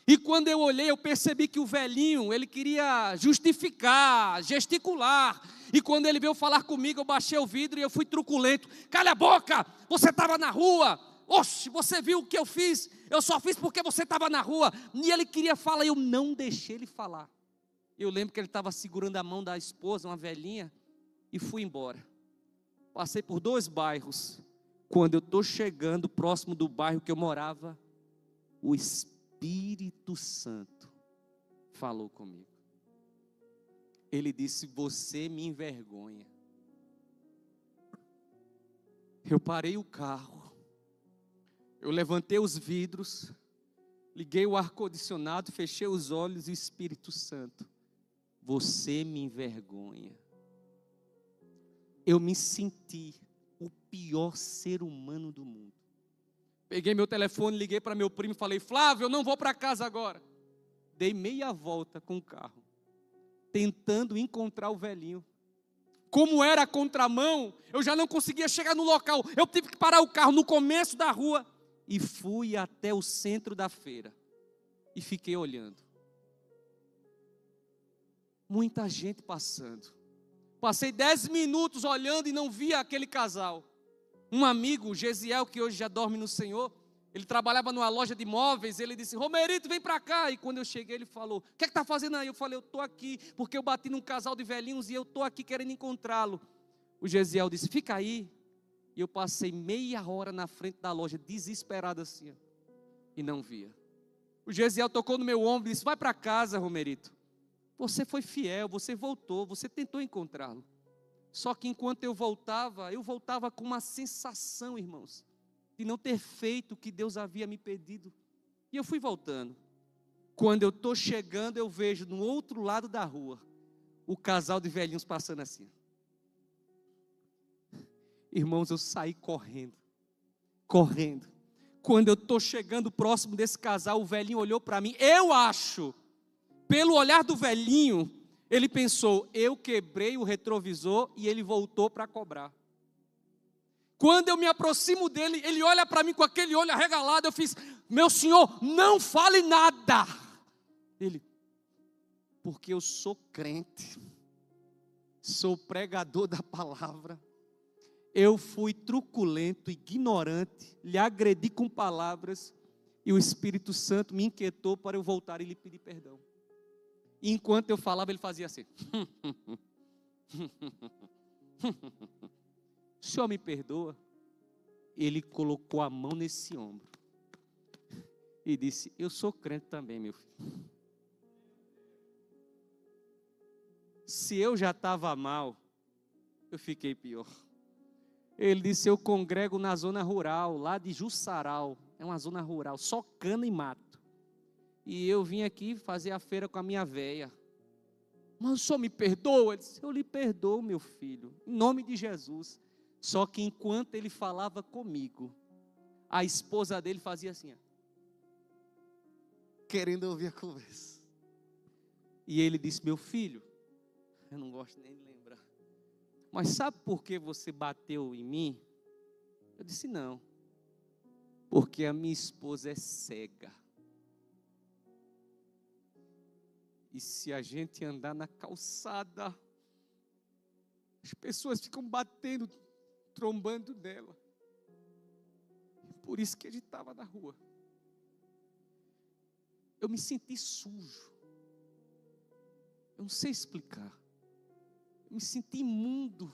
E quando eu olhei, eu percebi que o velhinho, ele queria justificar, gesticular. E quando ele veio falar comigo, eu baixei o vidro e eu fui truculento. Cala a boca, você estava na rua. Oxe, você viu o que eu fiz? Eu só fiz porque você estava na rua. E ele queria falar, eu não deixei ele falar. Eu lembro que ele estava segurando a mão da esposa, uma velhinha, e fui embora. Passei por 2 bairros. Quando eu estou chegando próximo do bairro que eu morava, o Espírito Santo falou comigo. Ele disse, você me envergonha. Eu parei o carro, eu levantei os vidros, liguei o ar-condicionado, fechei os olhos e o Espírito Santo, você me envergonha. Eu me senti o pior ser humano do mundo. Peguei meu telefone, liguei para meu primo e falei, Flávio, eu não vou para casa agora. Dei meia volta com o carro, tentando encontrar o velhinho. Como era a contramão, eu já não conseguia chegar no local. Eu tive que parar o carro no começo da rua e fui até o centro da feira. E fiquei olhando. Muita gente passando. Passei 10 minutos olhando e não via aquele casal. Um amigo, o Gesiel, que hoje já dorme no Senhor, Ele trabalhava numa loja de móveis, ele disse, Romerito, vem para cá. E quando eu cheguei, ele falou, o que está fazendo aí? Eu falei, eu estou aqui, porque eu bati num casal de velhinhos e eu estou aqui querendo encontrá-lo. O Gesiel disse, fica aí. E eu passei meia hora na frente da loja, desesperado assim, ó, e não via. O Gesiel tocou no meu ombro e disse, vai para casa, Romerito. Você foi fiel, você voltou, você tentou encontrá-lo. Só que enquanto eu voltava com uma sensação, irmãos, de não ter feito o que Deus havia me pedido. E eu fui voltando. Quando eu estou chegando, eu vejo no outro lado da rua, o casal de velhinhos passando assim. Irmãos, eu saí correndo. Quando eu estou chegando próximo desse casal, o velhinho olhou para mim. Eu acho, pelo olhar do velhinho, ele pensou, eu quebrei o retrovisor e ele voltou para cobrar. Quando eu me aproximo dele, ele olha para mim com aquele olho arregalado, eu fiz, meu senhor, não fale nada. Ele, porque eu sou crente, sou pregador da palavra, eu fui truculento, ignorante, lhe agredi com palavras, e o Espírito Santo me inquietou para eu voltar e lhe pedir perdão. E enquanto eu falava, ele fazia assim, o senhor me perdoa? Ele colocou a mão nesse ombro e disse, eu sou crente também, meu filho. Se eu já estava mal, eu fiquei pior. Ele disse, eu congrego na zona rural, lá de Jussaral, é uma zona rural, só cana e mato. E eu vim aqui fazer a feira com a minha véia. Mas o senhor me perdoa? Ele disse, eu lhe perdoo, meu filho, em nome de Jesus. Só que enquanto ele falava comigo, a esposa dele fazia assim, ó, querendo ouvir a conversa. E ele disse, meu filho, eu não gosto nem de lembrar, mas sabe por que você bateu em mim? Eu disse, não, porque a minha esposa é cega. E se a gente andar na calçada, as pessoas ficam batendo, trombando nela. Por isso que ele estava na rua. Eu me senti sujo. Eu não sei explicar. Eu me senti imundo.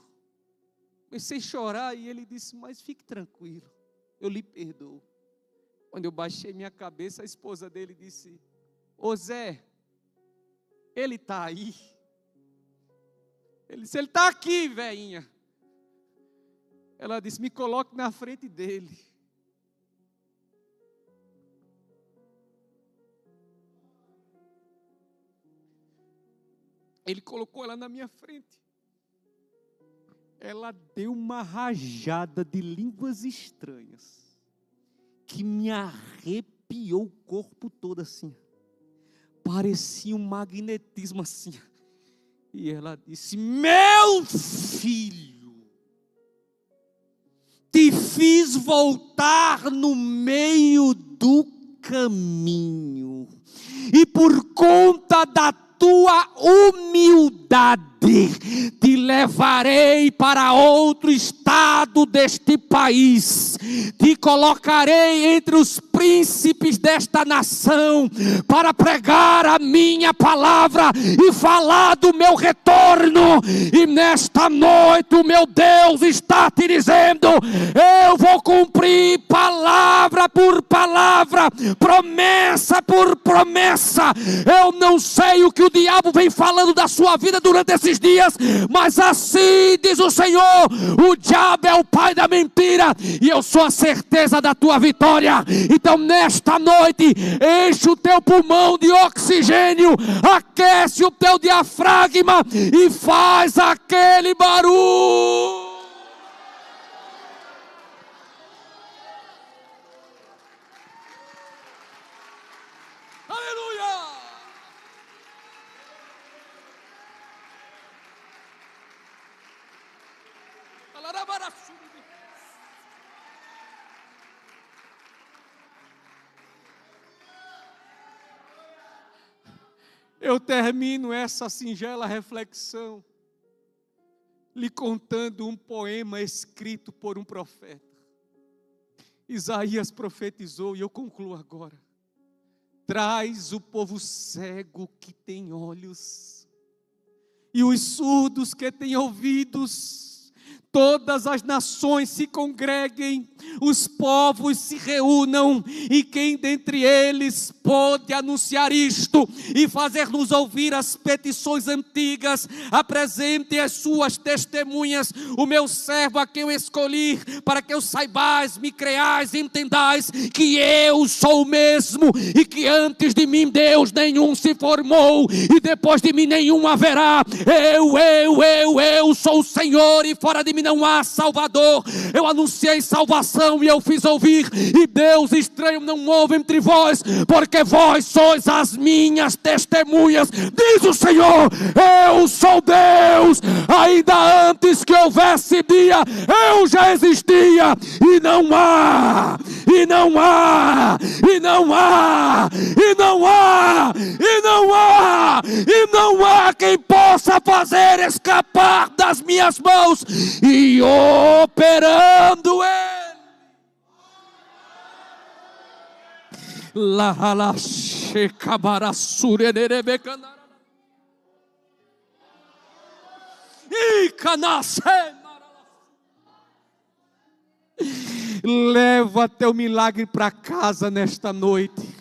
Comecei a chorar e ele disse, mas fique tranquilo, eu lhe perdoo. Quando eu baixei minha cabeça, a esposa dele disse, ô Zé, ele está aí? Ele disse, ele está aqui, velhinha. Ela disse, me coloque na frente dele. Ele colocou ela na minha frente. Ela deu uma rajada de línguas estranhas, que me arrepiou o corpo todo assim. Parecia um magnetismo assim. E ela disse, meu filho, te fiz voltar no meio do caminho, e por conta da tua humildade, te levarei para outro estado deste país, te colocarei entre os príncipes desta nação, para pregar a minha palavra e falar do meu retorno. E nesta noite o meu Deus está te dizendo, eu vou cumprir palavra por palavra, promessa por promessa. Eu não sei o que o diabo vem falando da sua vida durante esses dias, mas assim diz o Senhor, o diabo é o pai da mentira, e eu sou a certeza da tua vitória. Então nesta noite, enche o teu pulmão de oxigênio, aquece o teu diafragma e faz aquele barulho. Aleluia! Eu termino essa singela reflexão lhe contando um poema escrito por um profeta. Isaías profetizou, e eu concluo agora: traz o povo cego que tem olhos, e os surdos que têm ouvidos. Todas as nações se congreguem, os povos se reúnam, e quem dentre eles pode anunciar isto e fazer-nos ouvir as petições antigas, apresente as suas testemunhas, o meu servo a quem eu escolhi, para que eu saibais, me creais e entendais que eu sou o mesmo, e que antes de mim Deus nenhum se formou, e depois de mim nenhum haverá. Eu sou o Senhor, e fora de mim não há Salvador. Eu anunciei salvação e eu fiz ouvir, e Deus estranho não houve entre vós, porque vós sois as minhas testemunhas, diz o Senhor. Eu sou Deus, ainda antes que houvesse dia, eu já existia, e não há, e não há, e não há, e não há, e não há, e não há quem possa fazer escapar das minhas mãos, e operando ele. La shekabara surenere canara. E canase. Leva teu milagre para casa nesta noite.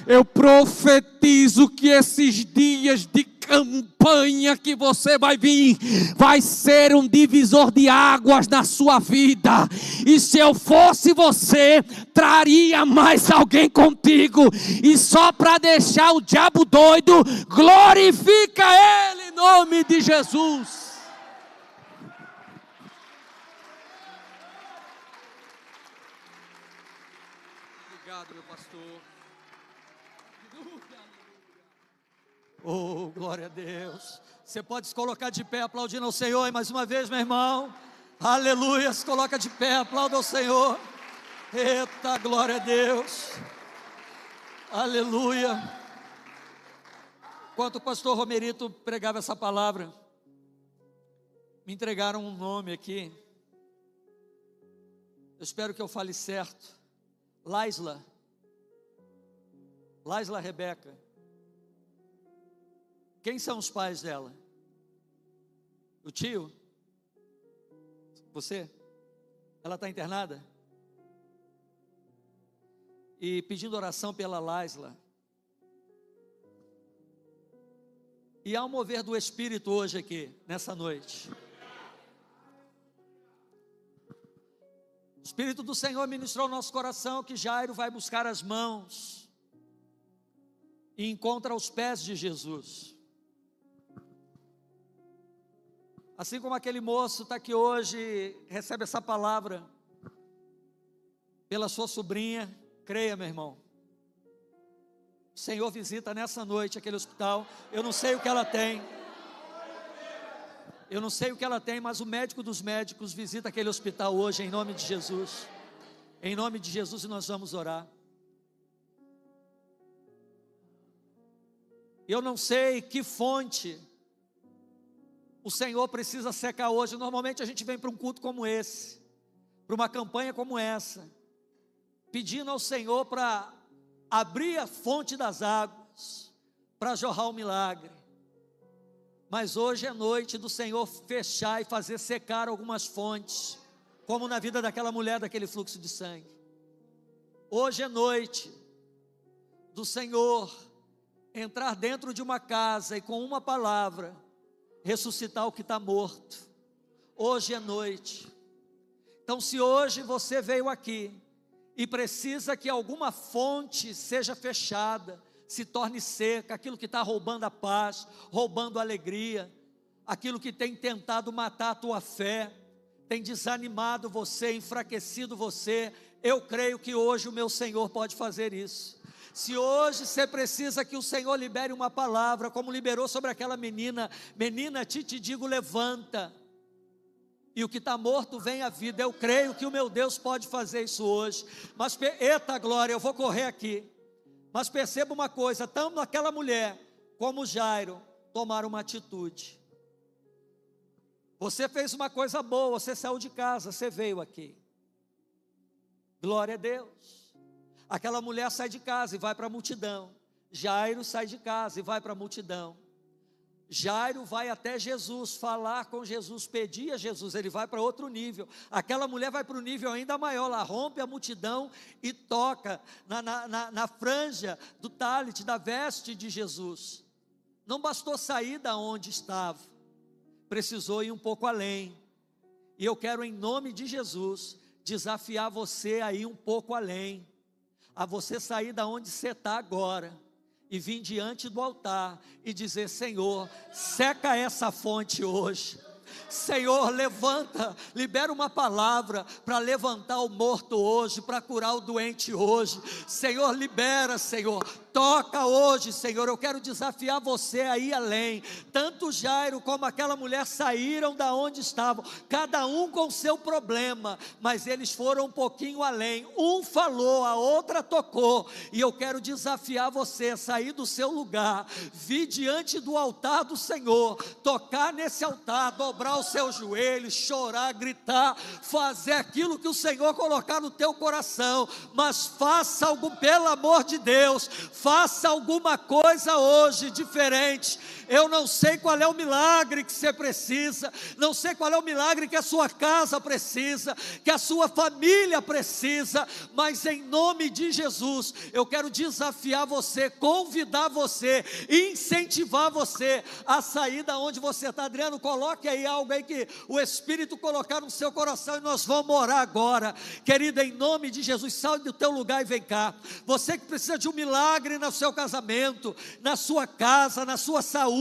Eu profetizo que esses dias de campanha que você vai vir, vai ser um divisor de águas na sua vida. E se eu fosse você, traria mais alguém contigo. E só para deixar o diabo doido, glorifica ele em nome de Jesus. Obrigado, meu pastor. Oh, glória a Deus. Você pode se colocar de pé aplaudindo ao Senhor, e mais uma vez, meu irmão. Aleluia, se coloca de pé, aplauda ao Senhor. Eita, glória a Deus. Aleluia. Enquanto o pastor Romerito pregava essa palavra, me entregaram um nome aqui. Eu espero que eu fale certo. Laisla Rebeca. Quem são os pais dela? O tio? Você? Ela está internada? E pedindo oração pela Laisla. E há um mover do Espírito hoje aqui, nessa noite. O Espírito do Senhor ministrou ao nosso coração que Jairo vai buscar as mãos e encontra aos pés de Jesus. Assim como aquele moço está aqui hoje, recebe essa palavra pela sua sobrinha, creia, meu irmão. O Senhor visita nessa noite aquele hospital. Eu não sei o que ela tem. Eu não sei o que ela tem, mas o médico dos médicos visita aquele hospital hoje, em nome de Jesus. Em nome de Jesus, e nós vamos orar. Eu não sei que fonte o Senhor precisa secar hoje. Normalmente a gente vem para um culto como esse, para uma campanha como essa, pedindo ao Senhor para abrir a fonte das águas, para jorrar o milagre. Mas hoje é noite do Senhor fechar e fazer secar algumas fontes, como na vida daquela mulher daquele fluxo de sangue. Hoje é noite do Senhor entrar dentro de uma casa e com uma palavra ressuscitar o que está morto. Hoje é noite. Então, se hoje você veio aqui e precisa que alguma fonte seja fechada, se torne seca, aquilo que está roubando a paz, roubando a alegria, aquilo que tem tentado matar a tua fé, tem desanimado você, enfraquecido você, eu creio que hoje o meu Senhor pode fazer isso. Se hoje você precisa que o Senhor libere uma palavra, como liberou sobre aquela menina, te digo, levanta, e o que está morto vem à vida. Eu creio que o meu Deus pode fazer isso hoje. Mas, eita glória, eu vou correr aqui. Mas perceba uma coisa, tanto aquela mulher como Jairo tomaram uma atitude. Você fez uma coisa boa, você saiu de casa, você veio aqui. Glória a Deus. Aquela mulher sai de casa e vai para a multidão. Jairo sai de casa e vai para a multidão. Jairo vai até Jesus, falar com Jesus, pedir a Jesus, ele vai para outro nível. Aquela mulher vai para um nível ainda maior, ela rompe a multidão e toca na franja do talit, da veste de Jesus. Não bastou sair da onde estava, precisou ir um pouco além. E eu quero, em nome de Jesus, desafiar você a ir um pouco além, a você sair da onde você está agora e vir diante do altar e dizer: Senhor, seca essa fonte hoje. Senhor, levanta, libera uma palavra para levantar o morto hoje, para curar o doente hoje. Senhor, libera, Senhor, toca hoje, Senhor. Eu quero desafiar você a ir além. Tanto Jairo como aquela mulher saíram da onde estavam, cada um com seu problema, mas eles foram um pouquinho além. Um falou, a outra tocou. E eu quero desafiar você a sair do seu lugar, vir diante do altar do Senhor, tocar nesse altar, dobrar os seus joelhos, chorar, gritar, fazer aquilo que o Senhor colocar no teu coração. Mas faça algo, pelo amor de Deus, faça alguma coisa hoje diferente. Eu não sei qual é o milagre que você precisa, não sei qual é o milagre que a sua casa precisa, que a sua família precisa, mas em nome de Jesus, eu quero desafiar você, convidar você, incentivar você a sair da onde você está. Adriano, coloque aí algo aí que o Espírito colocar no seu coração e nós vamos orar agora. Querido, em nome de Jesus, sai do teu lugar e vem cá. Você que precisa de um milagre no seu casamento, na sua casa, na sua saúde,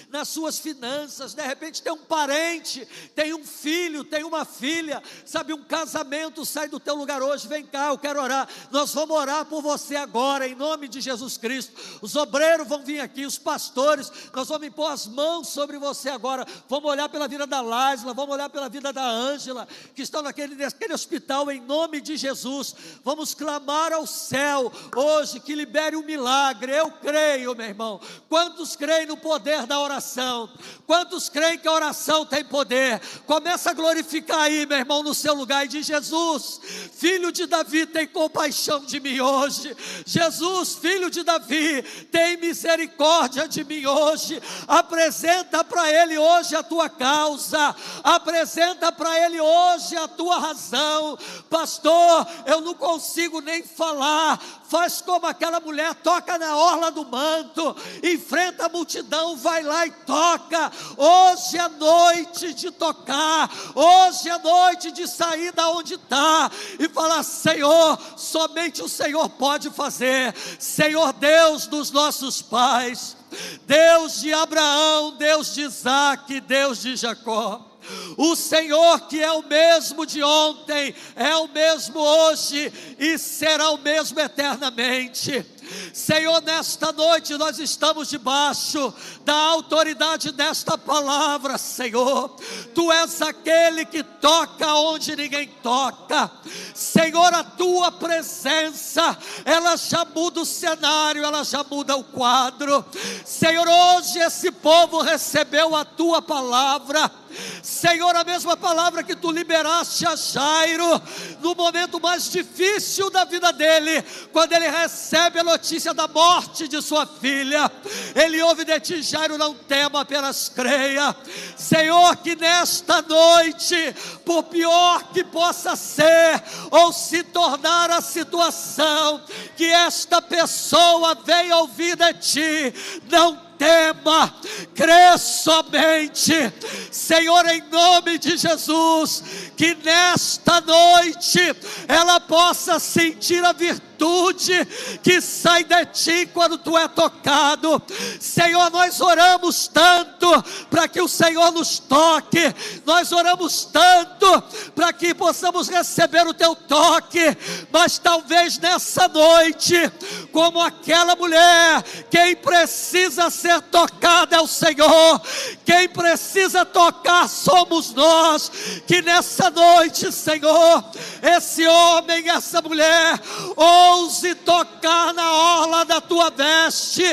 nas suas finanças, de repente tem um parente, tem um filho, tem uma filha, sabe, um casamento, sai do teu lugar hoje, vem cá, eu quero orar. Nós vamos orar por você agora, em nome de Jesus Cristo. Os obreiros vão vir aqui, os pastores, nós vamos impor as mãos sobre você agora. Vamos olhar pela vida da Lázila, vamos olhar pela vida da Ângela, que estão naquele hospital, em nome de Jesus. Vamos clamar ao céu hoje, que libere um milagre. Eu creio, meu irmão. Quantos creem no poder da oração? Quantos creem que a oração tem poder? Começa a glorificar aí, meu irmão, no seu lugar, e diz: Jesus, filho de Davi, tem compaixão de mim hoje. Jesus, filho de Davi, tem misericórdia de mim hoje. Apresenta para ele hoje a tua causa, apresenta para ele hoje a tua razão. Pastor, eu não consigo nem falar. Faz como aquela mulher, toca na orla do manto, enfrenta a multidão, vai lá e toca. Hoje é noite de tocar, hoje é noite de sair da onde está e falar: Senhor, somente o Senhor pode fazer. Senhor, Deus dos nossos pais, Deus de Abraão, Deus de Isaac, Deus de Jacó, o Senhor que é o mesmo de ontem, é o mesmo hoje e será o mesmo eternamente. Senhor, nesta noite nós estamos debaixo da autoridade desta palavra, Senhor. Tu és aquele que toca onde ninguém toca. Senhor, a tua presença, ela já muda o cenário, ela já muda o quadro. Senhor, hoje esse povo recebeu a tua palavra. Senhor, a mesma palavra que tu liberaste a Jairo no momento mais difícil da vida dele, quando ele recebe a notícia da morte de sua filha, ele ouve de ti: Jairo, não tema, apenas creia. Senhor, que nesta noite, por pior que possa ser ou se tornar a situação, que esta pessoa venha ouvir de ti, não tema, crê somente. Senhor, em nome de Jesus, que nesta noite ela possa sentir a virtude que sai de ti quando tu é tocado. Senhor, nós oramos tanto para que o Senhor nos toque, nós oramos tanto para que possamos receber o teu toque, mas talvez nessa noite, como aquela mulher, quem precisa ser tocada é o Senhor, quem precisa tocar somos nós. Que nessa noite, Senhor, esse homem, essa mulher, ouse tocar na orla da tua veste,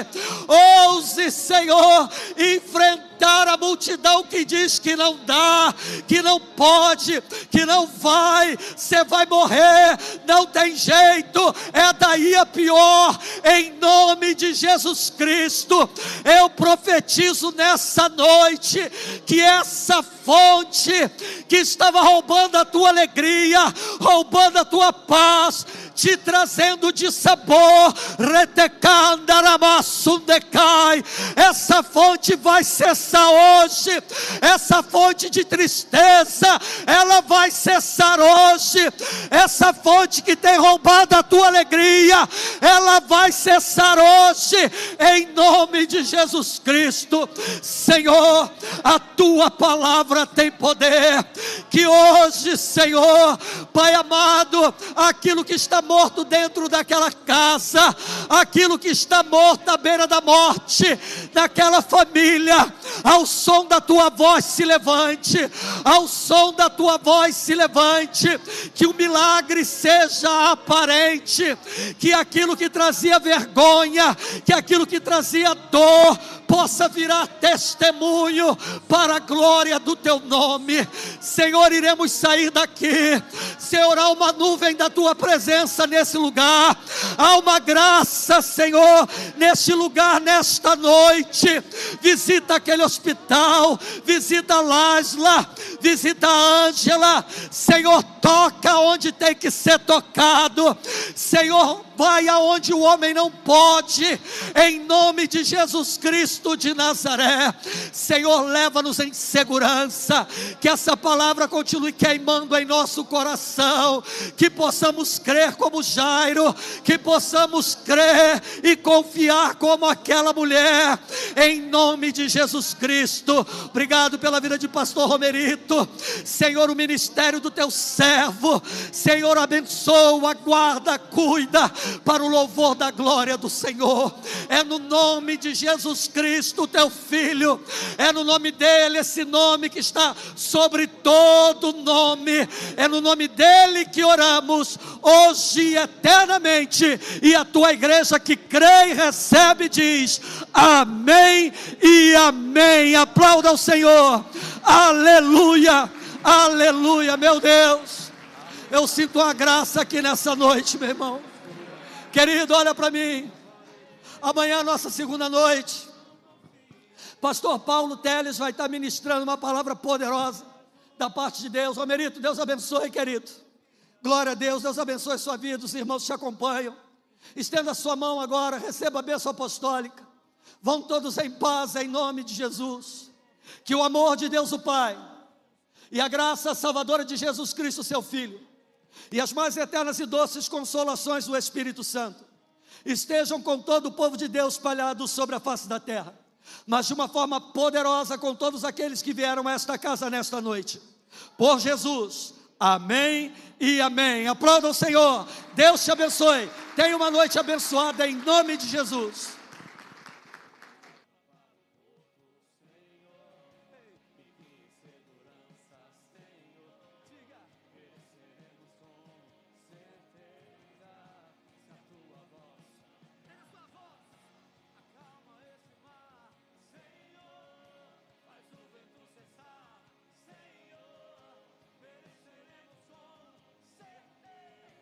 ouse, Senhor, enfrentar enfrentar a multidão que diz que não dá, que não pode, que não vai, você vai morrer, não tem jeito, é daí a pior. Em nome de Jesus Cristo, eu profetizo nessa noite que essa fonte que estava roubando a tua alegria, roubando a tua paz, te trazendo dissabor, essa fonte vai cessar hoje. Essa fonte de tristeza, ela vai cessar hoje. Essa fonte que tem roubado a tua alegria, ela vai cessar hoje, em nome de Jesus Cristo. Senhor, a tua palavra tem poder. Que hoje, Senhor, Pai amado, aquilo que está morto dentro daquela casa, aquilo que está morto à beira da morte, daquela família, ao som da tua voz se levante, ao som da tua voz se levante, que o milagre seja aparente, que aquilo que trazia vergonha, que aquilo que trazia dor, possa virar testemunho para a glória do teu nome. Senhor, iremos sair daqui, Senhor, há uma nuvem da tua presença nesse lugar, há uma graça, Senhor, neste lugar, nesta noite. Visita aquele hospital, visita a Lásla, visita a Ângela, Senhor, toca onde tem que ser tocado, Senhor, vai aonde o homem não pode, em nome de Jesus Cristo de Nazaré. Senhor, leva-nos em segurança, que essa palavra continue queimando em nosso coração, que possamos crer como Jairo, que possamos crer e confiar como aquela mulher, em nome de Jesus Cristo. Obrigado pela vida de pastor Romerito, Senhor, o ministério do teu servo, Senhor, abençoa, guarda, cuida, para o louvor da glória do Senhor. É no nome de Jesus Cristo, teu Filho, é no nome dele, esse nome que está sobre todo nome, é no nome dele que oramos, hoje e eternamente. E a tua igreja que crê e recebe diz amém e amém. Aplauda ao Senhor, aleluia, aleluia. Meu Deus, eu sinto a graça aqui nessa noite, meu irmão. Querido, olha para mim. Amanhã, nossa segunda noite, pastor Paulo Teles vai estar ministrando uma palavra poderosa da parte de Deus. Romerito, Deus abençoe, querido. Glória a Deus, Deus abençoe sua vida. Os irmãos te acompanham. Estenda a sua mão agora, receba a bênção apostólica. Vão todos em paz, em nome de Jesus. Que o amor de Deus o Pai e a graça salvadora de Jesus Cristo, seu Filho, e as mais eternas e doces consolações do Espírito Santo estejam com todo o povo de Deus espalhado sobre a face da terra, mas de uma forma poderosa com todos aqueles que vieram a esta casa nesta noite. Por Jesus, amém e amém. Aplauda o Senhor. Deus te abençoe. Tenha uma noite abençoada em nome de Jesus.